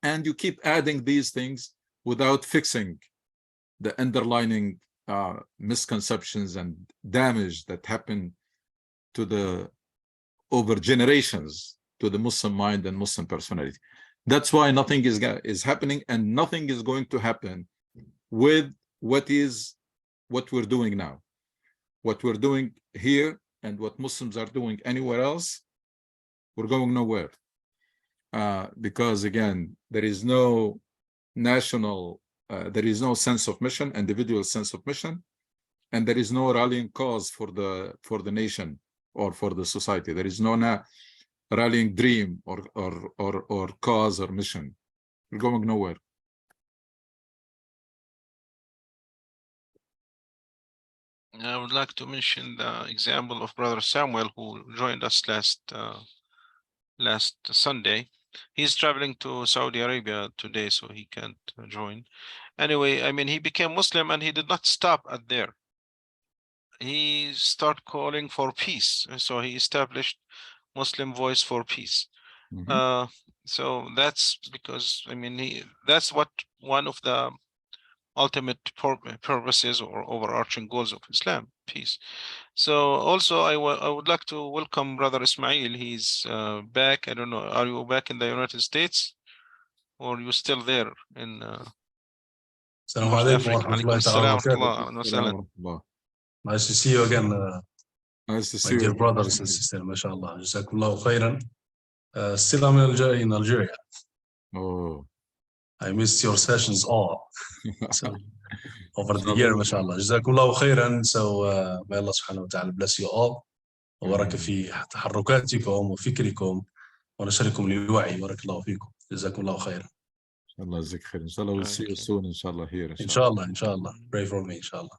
And you keep adding these things without fixing the underlying misconceptions and damage that happen to the over generations to the Muslim mind and Muslim personality. That's why nothing is happening, and nothing is going to happen with what we're doing now. What we're doing here and what Muslims are doing anywhere else, we're going nowhere. Because again, there is no national, there is no sense of mission, individual sense of mission, and there is no rallying cause for the nation or for the society. There is no rallying dream or cause or mission. We're going nowhere. I would like to mention the example of Brother Samuel, who joined us last Sunday. He's traveling to Saudi Arabia today, so he can't join. Anyway, I mean, he became Muslim and he did not stop at there. He started calling for peace. So he established Muslim Voice for Peace. Mhm. So that's because, I mean, that's what one of the ultimate purposes or overarching goals of Islam, peace. So also I would like to welcome Brother Ismail. He's back. I don't know, are you back in the United States or you still there in السلام North عليكم Africa? ورحمة الله عليكم تعالى السلام ورحمة وبركاته. الله وسهلا. Nice to see you again, Nice to my see dear you. brothers and sisters. ما شاء الله. جزاكم الله خيرا. Still I'm in Algeria. Oh. I missed your sessions all. So over the year, ما شاء الله. جزاكم الله خيرا. So may Allah subhanahu wa ta'ala bless you all. وبارك في تحركاتكم وفكركم ونشركم للوعي. بارك الله فيكم. جزاكم الله خيرا. Allah يجزيك خير. Inshallah, we'll see you soon. Inshallah, here. Inshallah, inshallah. Pray for me, inshallah.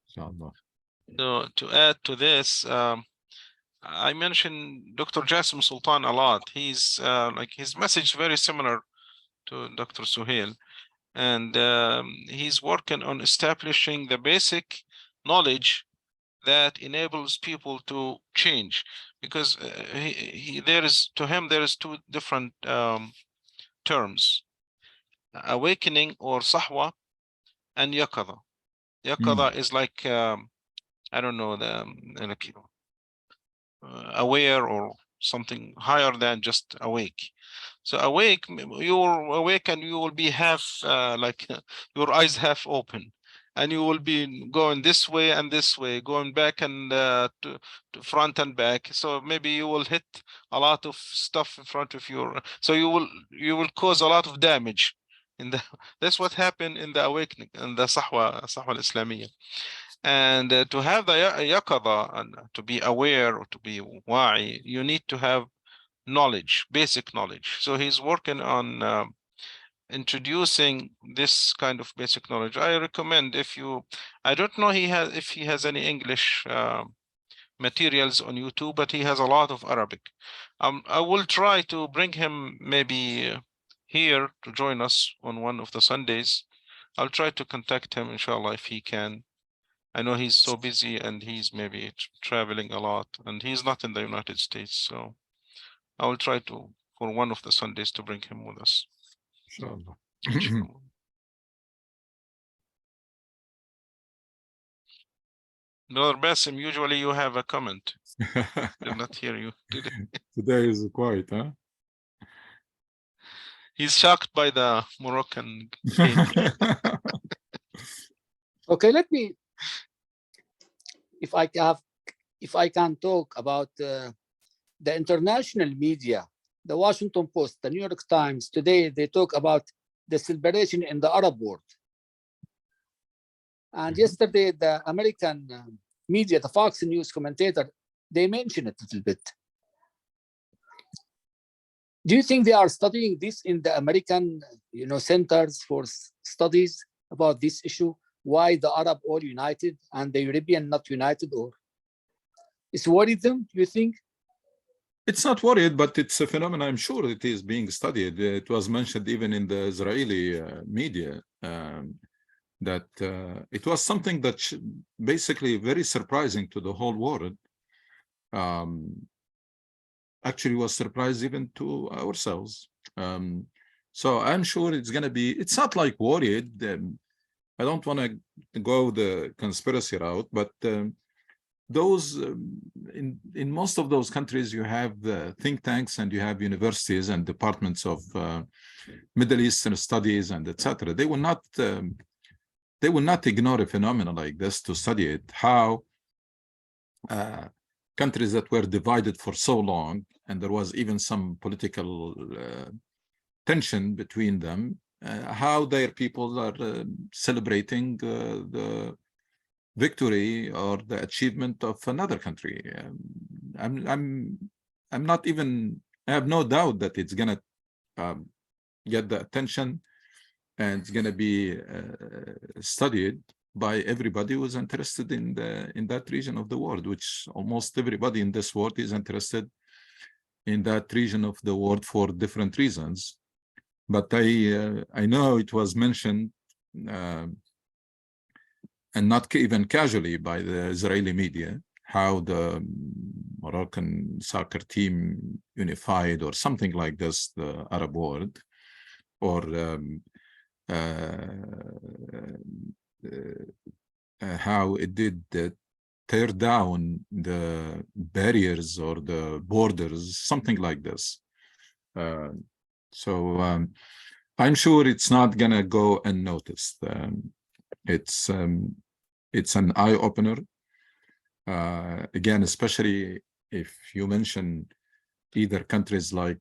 Inshallah. So to add to this, I mentioned Dr. Jassim Sultan a lot. He's like his message very similar to Dr. Suhail, and he's working on establishing the basic knowledge that enables people to change, because there is two different terms: awakening or sahwa, and yaqadha. Yaqadha is like I don't know, the like aware or something higher than just awake. So awake, you're awake and you will be half like your eyes half open, and you will be going this way and this way, going back and to front and back. So maybe you will hit a lot of stuff in front of your. So you will cause a lot of damage. In the that's what happened in the awakening in the Sahwa al-Islamiyya. And to have the yaqadha and to be aware or to be wa'i, you need to have knowledge, basic knowledge. So he's working on introducing this kind of basic knowledge. I recommend if you, I don't know if he has any English materials on YouTube, but he has a lot of Arabic. I will try to bring him maybe here to join us on one of the Sundays. I'll try to contact him, inshallah, if he can. I know he's so busy and he's maybe traveling a lot, and he's not in the United States. So I will try to, for one of the Sundays, to bring him with us. Inshallah. Inshallah. Brother Basim, usually you have a comment. Did not hear you today. Today is quiet, huh? He's shocked by the Moroccan game. Okay, let me, if I can talk about the international media, the Washington Post, the New York Times, today they talk about the celebration in the Arab world. And yesterday, the American media, the Fox News commentator, they mentioned it a little bit. Do you think they are studying this in the American, centers for studies about this issue? Why the Arab all united and the European not united, or it's worried them, do you think? It's not worried, but it's a phenomenon. I'm sure it is being studied. It was mentioned even in the Israeli media that it was something that basically very surprising to the whole world. Actually was surprised even to ourselves. So I'm sure it's going to be, it's not like worried. I don't want to go the conspiracy route, but those in most of those countries, you have the think tanks and you have universities and departments of Middle Eastern studies and etc. They will not ignore a phenomenon like this to study it. How countries that were divided for so long, and there was even some political tension between them, how their people are celebrating the victory or the achievement of another country. I'm not even, I have no doubt that it's gonna get the attention and it's gonna be studied by everybody who is interested in that region of the world, which almost everybody in this world is interested in that region of the world for different reasons. But I know it was mentioned and not even casually by the Israeli media, how the Moroccan soccer team unified or something like this, the Arab world, or how it did tear down the barriers or the borders, something like this. So I'm sure it's not gonna go unnoticed. It's an eye-opener. Again, especially if you mention either countries like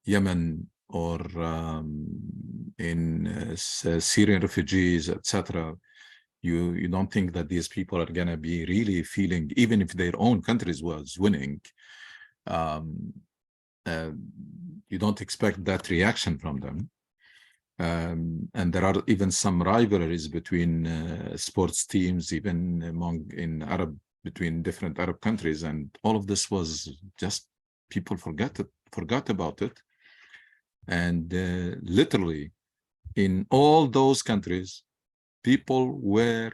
Yemen or in Syrian refugees, etc. You don't think that these people are gonna be really feeling, even if their own countries was winning, you don't expect that reaction from them. And there are even some rivalries between sports teams, even between different Arab countries, and all of this was just people forgot about it. And literally, in all those countries, people were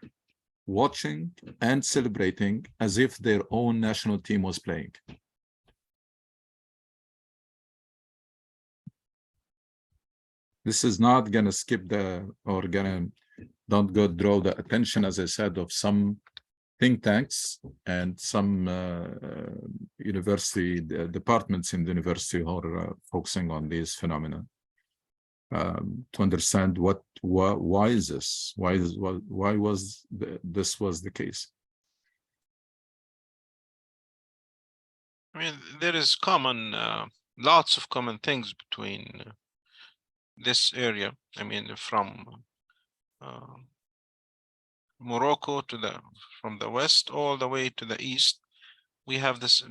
watching and celebrating as if their own national team was playing. This is not gonna skip or gonna don't go draw the attention, as I said, of some think tanks and some university departments in the university who are focusing on these phenomena, to understand why is this? Why was this was the case? I mean, there is common, lots of common things between this area. I mean, from Morocco to from the west all the way to the east, we have this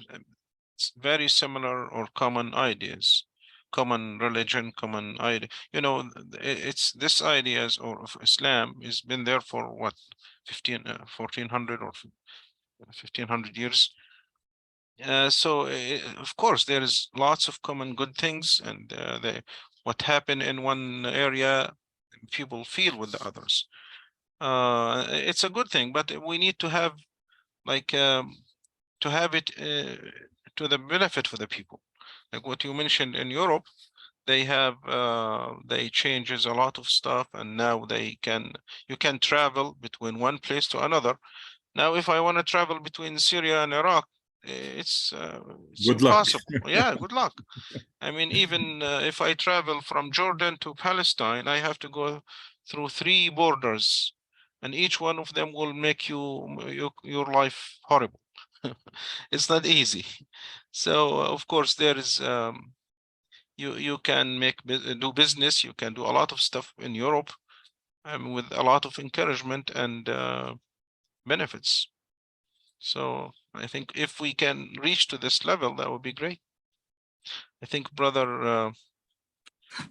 very similar or common ideas, common religion, common idea. You know, it's this ideas of Islam has been there for what, 1400 or 1500 years. So of course there is lots of common good things, and what happened in one area, people feel with the others. It's a good thing, but we need to have like to have it to the benefit for the people. Like what you mentioned in Europe, they have they changes a lot of stuff, and now you can travel between one place to another. Now, if I want to travel between Syria and Iraq, it's Good luck. impossible. Yeah, good luck. I mean, even if I travel from Jordan to Palestine, I have to go through 3 borders, and each one of them will make your life horrible. It's not easy. So of course there is you can do business, you can do a lot of stuff in Europe with a lot of encouragement and benefits. So I think if we can reach to this level, that would be great. I think brother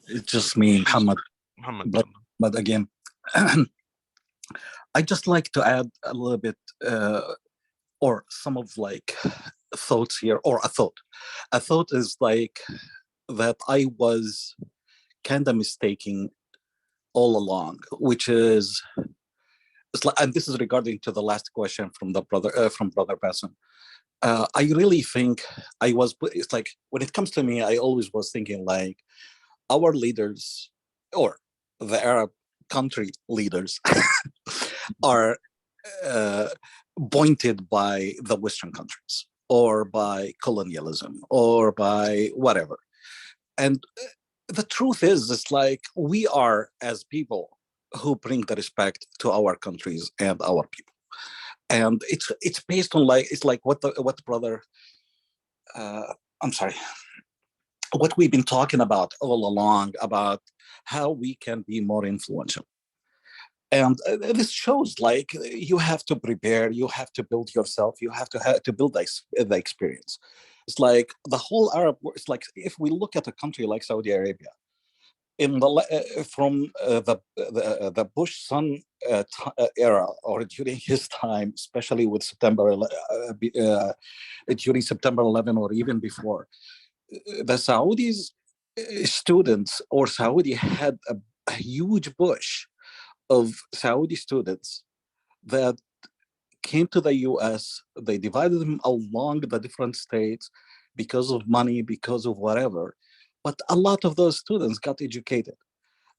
It's just me, Muhammad. Muhammad. But again, I just like to add a little bit or some of like thoughts here, or a thought. A thought is like that I was kind of mistaking all along, which is, it's like, and this is regarding to the last question from the brother from Brother Bassem. I really think it's like, when it comes to me, I always was thinking like our leaders or the Arab country leaders are pointed by the Western countries or by colonialism or by whatever. And the truth is, it's like we are, as people, who bring the respect to our countries and our people. And it's based on like, it's like what brother, I'm sorry, what we've been talking about all along about how we can be more influential. And this shows like you have to prepare, you have to build yourself, you have to build the experience. It's like the whole Arab world. It's like if we look at a country like Saudi Arabia, in the from the Bush son era, or during his time, especially with during September 11 or even before, the Saudis students or Saudi had a huge push of Saudi students that came to the US. They divided them along the different states because of money, because of whatever. But a lot of those students got educated.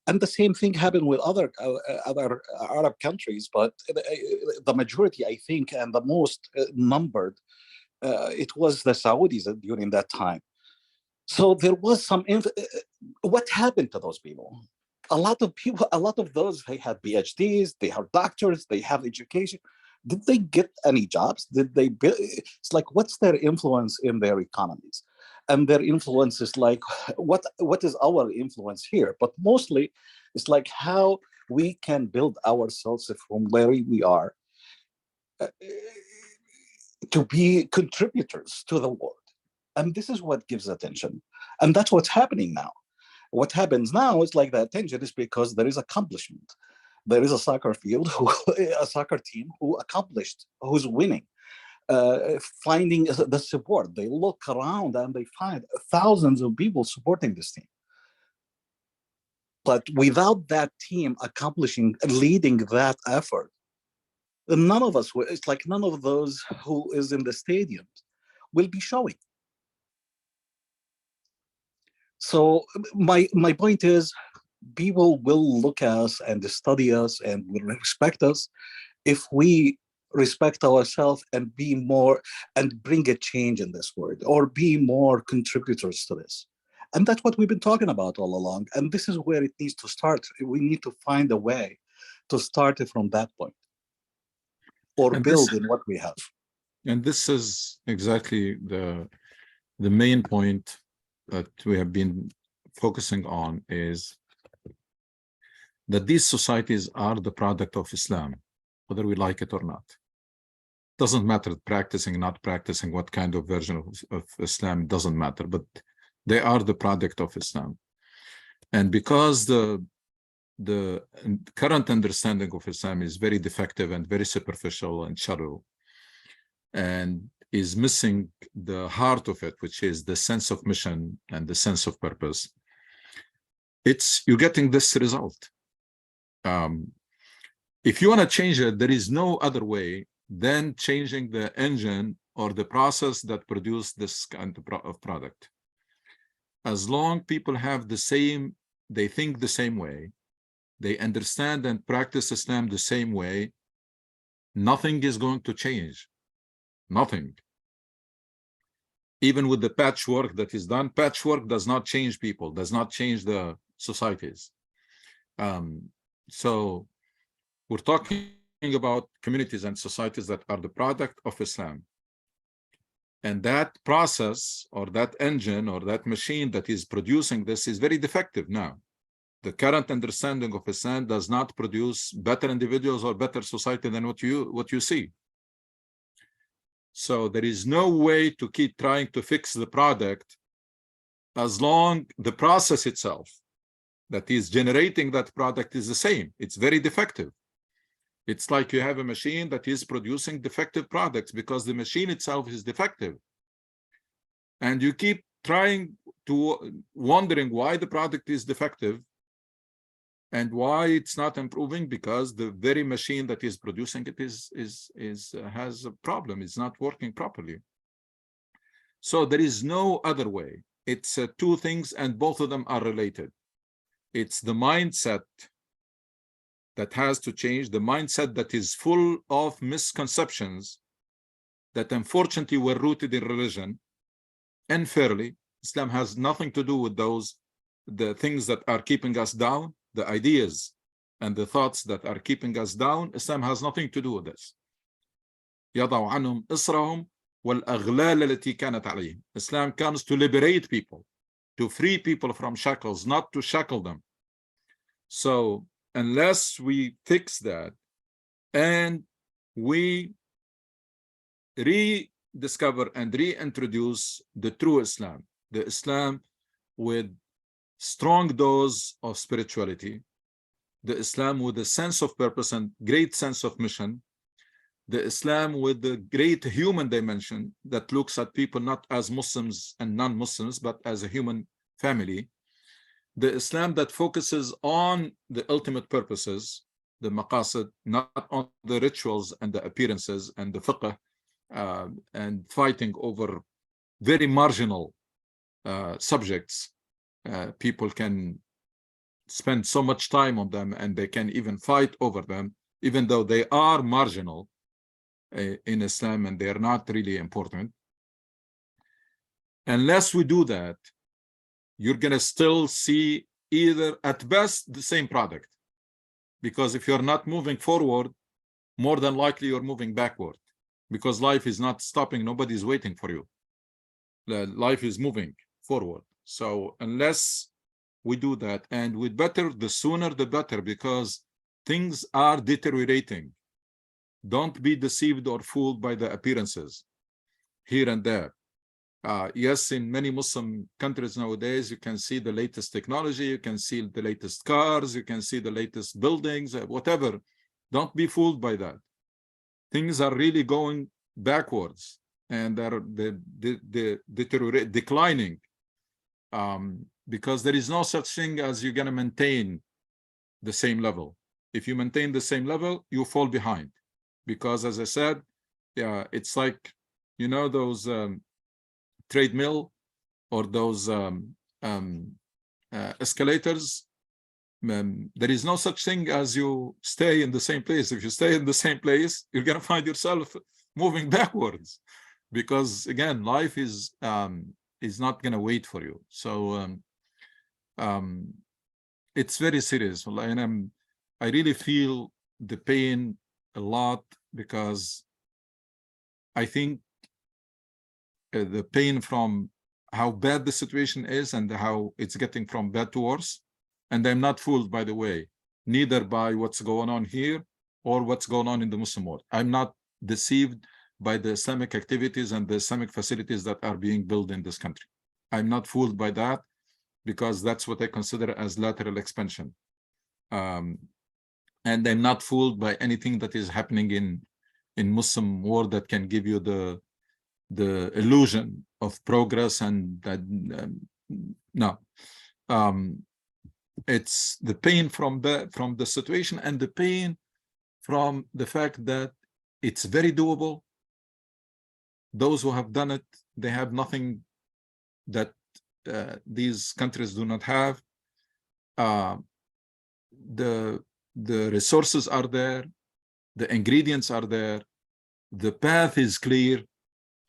And the same thing happened with other Arab countries, but the majority, I think, and the most numbered, it was the Saudis during that time. So there was some, what happened to those people? A lot of people, a lot of those, they had PhDs, they have doctors, they have education. Did they get any jobs? Did they build? It's like, what's their influence in their economies? And their influence is like, what is our influence here? But mostly, it's like how we can build ourselves from where we are to be contributors to the world. And this is what gives attention. And that's what's happening now. What happens now is like the attention is because there is accomplishment. There is a soccer field, a soccer team who accomplished, who's winning. Finding the support. They look around and they find thousands of people supporting this team. But without that team accomplishing, leading that effort, none of us, it's like none of those who is in the stadium will be showing. So my point is, people will look at us and study us and will respect us if we respect ourselves and be more and bring a change in this world or be more contributors to this. And that's what we've been talking about all along. And this is where it needs to start. We need to find a way to start it from that point or And build this- in what we have. And this is exactly the main point that we have been focusing on, is that these societies are the product of Islam, whether we like it or not. Doesn't matter practicing, not practicing, what kind of version of Islam, doesn't matter, but they are the product of Islam. And because the current understanding of Islam is very defective and very superficial and shallow, and is missing the heart of it, which is the sense of mission and the sense of purpose, you're getting this result. If you want to change it, there is no other way than changing the engine or the process that produced this kind of product. As long people have the same, they think the same way, they understand and practice Islam the same way, nothing is going to change. Nothing. Even with the patchwork that is done, patchwork does not change people, does not change the societies. So we're talking about communities and societies that are the product of Islam. And that process or that engine or that machine that is producing this is very defective now. The current understanding of Islam does not produce better individuals or better society than what you see. So there is no way to keep trying to fix the product as long the process itself that is generating that product is the same. It's very defective. It's like you have a machine that is producing defective products because the machine itself is defective. And you keep wondering why the product is defective and why it's not improving, because the very machine that is producing it has a problem. It's not working properly. So there is no other way. It's two things, and both of them are related. It's the mindset that has to change, the mindset that is full of misconceptions that unfortunately were rooted in religion. Unfairly, Islam has nothing to do with the things that are keeping us down, the ideas and the thoughts that are keeping us down. Islam has nothing to do with this. يضع عنهم إصرهم والأغلال التي كانت عليهم. Islam comes to liberate people, to free people from shackles, not to shackle them. So unless we fix that and we rediscover and reintroduce the true Islam, the Islam with strong dose of spirituality, the Islam with a sense of purpose and great sense of mission, the Islam with the great human dimension that looks at people not as Muslims and non-Muslims, but as a human family, the Islam that focuses on the ultimate purposes, the maqasid, not on the rituals and the appearances and the fiqh, and fighting over very marginal subjects. People can spend so much time on them and they can even fight over them, even though they are marginal in Islam and they are not really important. Unless we do that, you're going to still see either at best the same product, because if you're not moving forward, more than likely you're moving backward, because life is not stopping. Nobody's waiting for you. Life is moving forward. So unless we do that, and with better, the sooner the better, because things are deteriorating. Don't be deceived or fooled by the appearances here and there. Yes, in many Muslim countries nowadays, you can see the latest technology, you can see the latest cars, you can see the latest buildings, whatever. Don't be fooled by that. Things are really going backwards and are declining, because there is no such thing as you're going to maintain the same level. If you maintain the same level, you fall behind, because as I said, it's like, you know, those treadmill or those escalators. there is no such thing as you stay in the same place. If you stay in the same place, you're going to find yourself moving backwards, because again, life is not going to wait for you. So it's very serious, and I really feel the pain a lot, because I think the pain from how bad the situation is and how it's getting from bad to worse. And I'm not fooled, by the way, neither by what's going on here or what's going on in the Muslim world. I'm not deceived by the Islamic activities and the Islamic facilities that are being built in this country. I'm not fooled by that, because that's what I consider as lateral expansion. And I'm not fooled by anything that is happening in Muslim world that can give you the illusion of progress. And that no, it's the pain from the situation, and the pain from the fact that it's very doable. Those who have done it, they have nothing that these countries do not have. The resources are there, the ingredients are there, the path is clear.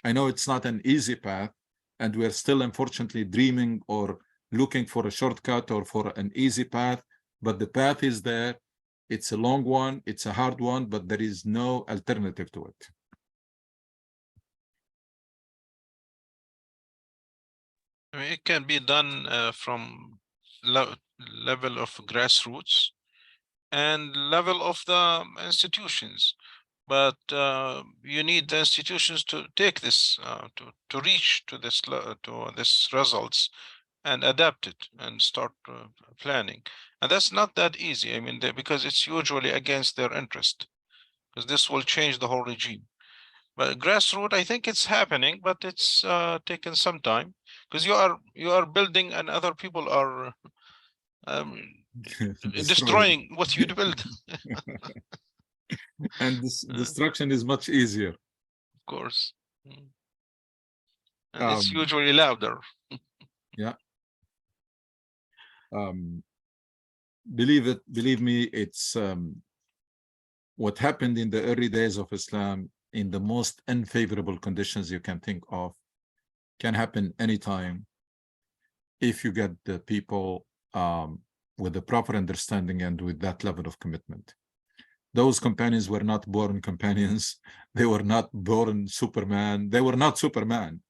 I know it's not an easy path, and we're still unfortunately dreaming or looking for a shortcut or for an easy path, but the path is there. It's a long one, it's a hard one, but there is no alternative to it. I mean, it can be done from level of grassroots and level of the institutions, but you need the institutions to take this to reach to this results and adapt it and start planning. And that's not that easy. I mean, because it's usually against their interest, because this will change the whole regime. But grassroots, I think it's happening, but it's taken some time, because you are building and other people are destroying what you build. And this destruction is much easier. Of course. And it's usually louder. Yeah. Believe me, it's what happened in the early days of Islam, in the most unfavorable conditions you can think of, can happen anytime if you get the people with the proper understanding and with that level of commitment. Those companions were not born companions. They were not born Superman. They were not Superman.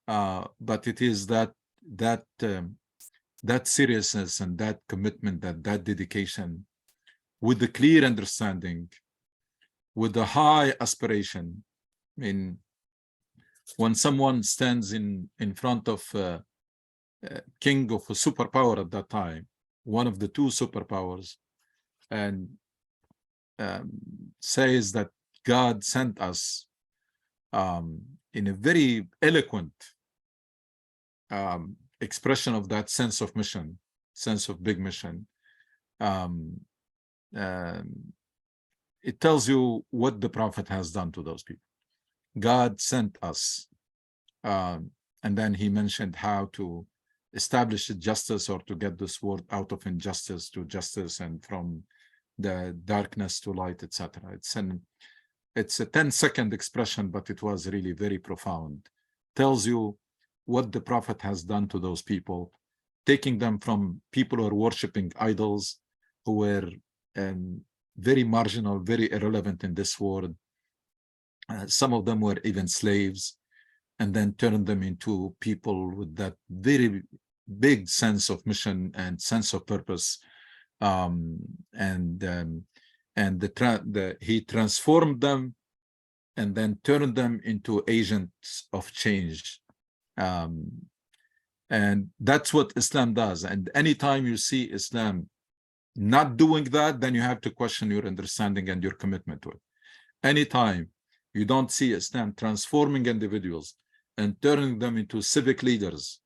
But it is that seriousness and that commitment, that dedication, with the clear understanding, with the high aspiration. I mean, when someone stands in front of a king of a superpower at that time, one of the two superpowers, and says that God sent us in a very eloquent expression of that sense of mission, sense of big mission. It tells you what the Prophet has done to those people. God sent us. And then he mentioned how to establish justice, or to get this world out of injustice to justice, and from the darkness to light, etc. It's a 10-second expression, but it was really very profound. Tells you what the Prophet has done to those people, taking them from people who are worshiping idols, who were very marginal, very irrelevant in this world. Some of them were even slaves, and then turned them into people with that very big sense of mission and sense of purpose. He transformed them and then turned them into agents of change. And that's what Islam does. And anytime you see Islam not doing that, then you have to question your understanding and your commitment to it. Anytime you don't see Islam transforming individuals and turning them into civic leaders,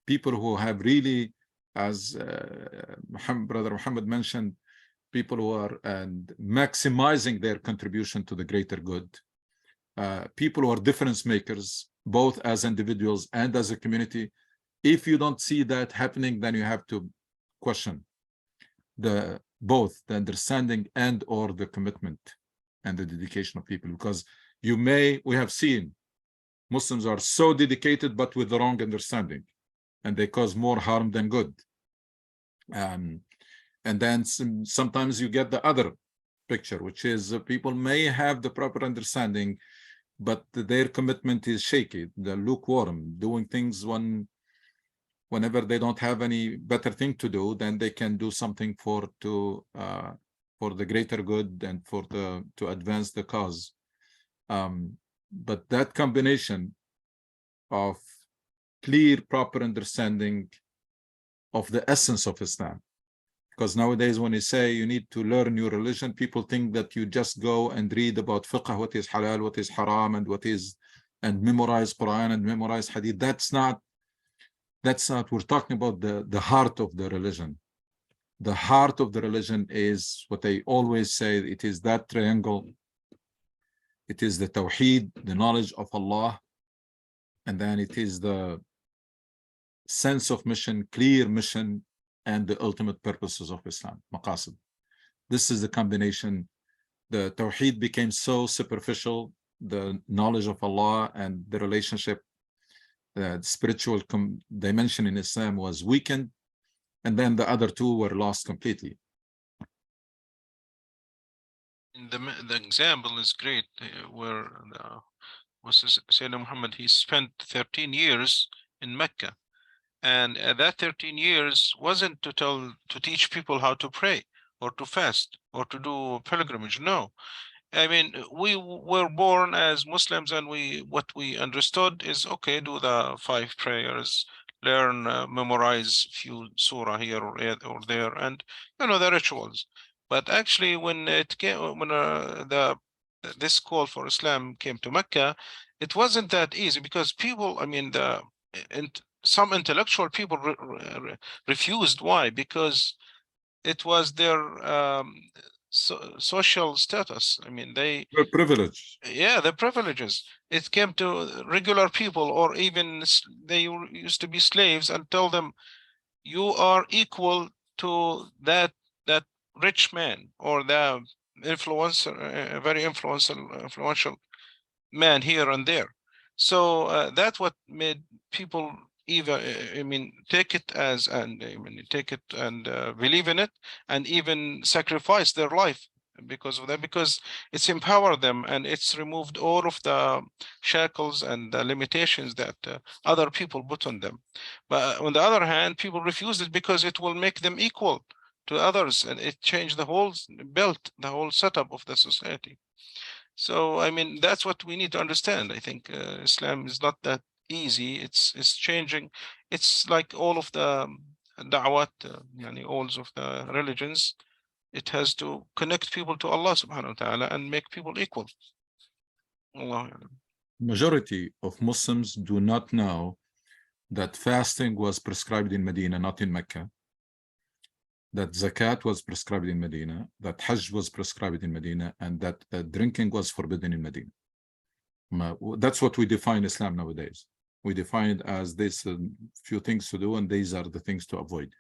people who have really, as Brother Muhammad mentioned, people who are maximizing their contribution to the greater good, people who are difference makers, both as individuals and as a community. If you don't see that happening, then you have to question. both the understanding and or the commitment and the dedication of people, because we have seen Muslims are so dedicated but with the wrong understanding, and they cause more harm than good. And then sometimes you get the other picture, which is people may have the proper understanding, but their commitment is shaky, the lukewarm, doing things whenever they don't have any better thing to do, then they can do something for the greater good and to advance the cause. But that combination of clear, proper understanding of the essence of Islam, because nowadays when you say you need to learn your religion, people think that you just go and read about fiqh, what is halal, what is haram, and memorize Quran and memorize hadith. That's not, we're talking about the heart of the religion. The heart of the religion is what I always say, it is that triangle. It is the Tawheed, the knowledge of Allah, and then it is the sense of mission, clear mission, and the ultimate purposes of Islam, maqasid. This is the combination. The Tawheed became so superficial, the knowledge of Allah and the relationship, the spiritual dimension in Islam was weakened, and then the other two were lost completely. The example is great, where Sayyidina Muhammad, he spent 13 years in Mecca, and that 13 years wasn't to teach people how to pray or to fast or to do pilgrimage. No, I mean, we were born as Muslims, and what we understood is, okay, do the 5 prayers, learn, memorize few surah here or there, and the rituals. But actually, when it came, when this call for Islam came to Mecca, it wasn't that easy, because people, I mean, some intellectual people refused. Why? Because it was their social status. I mean, The privilege. yeah, the privileges. It came to regular people, or even they used to be slaves, and tell them, you are equal to that rich man or the influencer, very influential man here and there. So that's what made people even, I mean, take it as, and I mean, take it and believe in it, and even sacrifice their life because of that, because it's empowered them, and it's removed all of the shackles and the limitations that other people put on them. But on the other hand, people refused it because it will make them equal to others, and it changed the whole the whole setup of the society. So, I mean, that's what we need to understand. I think Islam is not that easy. It's changing. It's like all of the da'wat, all of the religions. It has to connect people to Allah subhanahu wa ta'ala and make people equal. Allah. Majority of Muslims do not know that fasting was prescribed in Medina, not in Mecca. That zakat was prescribed in Medina, that Hajj was prescribed in Medina, and that drinking was forbidden in Medina. That's what we define Islam nowadays. We define it as this few things to do, and these are the things to avoid.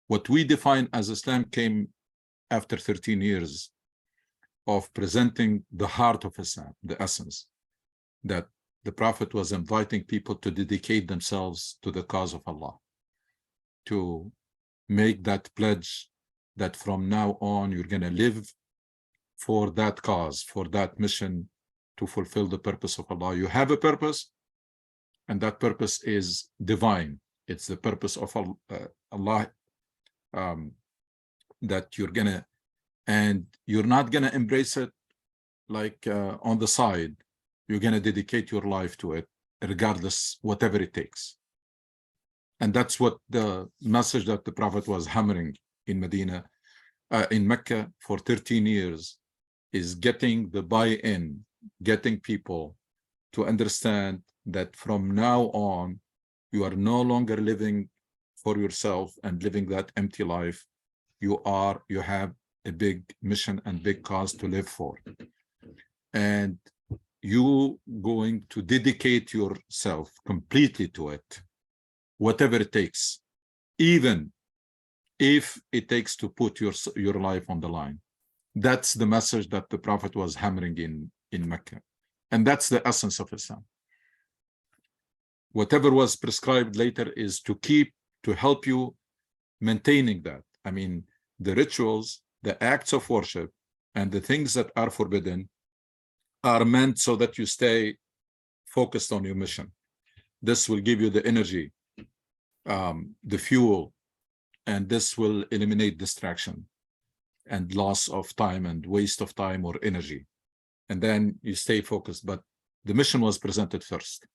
What we define as Islam came after 13 years of presenting the heart of Islam, the essence, that the Prophet was inviting people to dedicate themselves to the cause of Allah, to make that pledge that from now on you're going to live for that cause, for that mission, to fulfill the purpose of Allah. You have a purpose, and that purpose is divine. It's the purpose of Allah, that you're gonna, and you're not gonna embrace it like on the side. You're gonna dedicate your life to it, regardless, whatever it takes. And that's what the message that the Prophet was hammering in Medina, in Mecca for 13 years, is getting the buy-in, getting people to understand that from now on, you are no longer living for yourself and living that empty life. You have a big mission and big cause to live for. And you going to dedicate yourself completely to it, whatever it takes, even if it takes to put your life on the line. That's the message that the Prophet was hammering in Mecca. And that's the essence of Islam. Whatever was prescribed later is to help you maintaining that. I mean, the rituals, the acts of worship, and the things that are forbidden are meant so that you stay focused on your mission. This will give you the energy, the fuel, and this will eliminate distraction and loss of time and waste of time or energy. And then you stay focused, but the mission was presented first.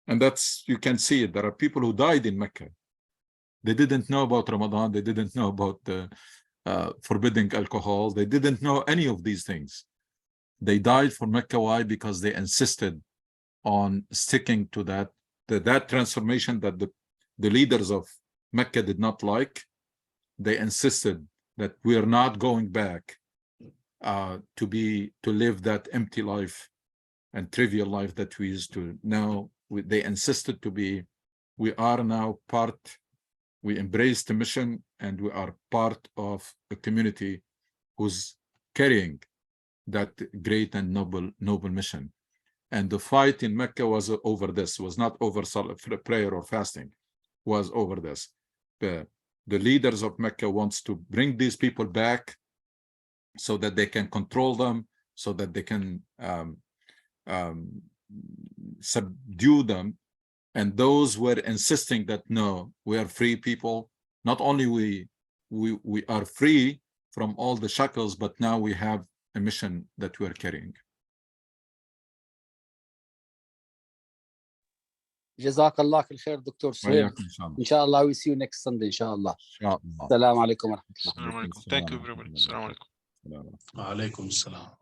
And that's, you can see it. There are people who died in Mecca. They didn't know about Ramadan. They didn't know about forbidding alcohol. They didn't know any of these things. They died for Mecca. Why? Because they insisted on sticking to that transformation that the leaders of Mecca did not like. They insisted that we are not going back to live that empty life and trivial life that we used to know. They insisted to be, we are now part, we embrace the mission, and we are part of a community who's carrying that great and noble mission. And the fight in Mecca was over this, was not over prayer or fasting, was over this. The leaders of Mecca wants to bring these people back so that they can control them, so that they can subdue them. And those were insisting that no, we are free people. Not only we are free from all the shackles, but now we have a mission that we are carrying. Jazakallah khair, Dr. Suhail. وإياكم إن شاء الله. Inshallah, we see you next Sunday, inshallah. إن شاء الله. Assalamu alaikum wa rahmatullah. Assalamu alaikum. Thank you, everybody. Assalamu alaikum. وعليكم السلام.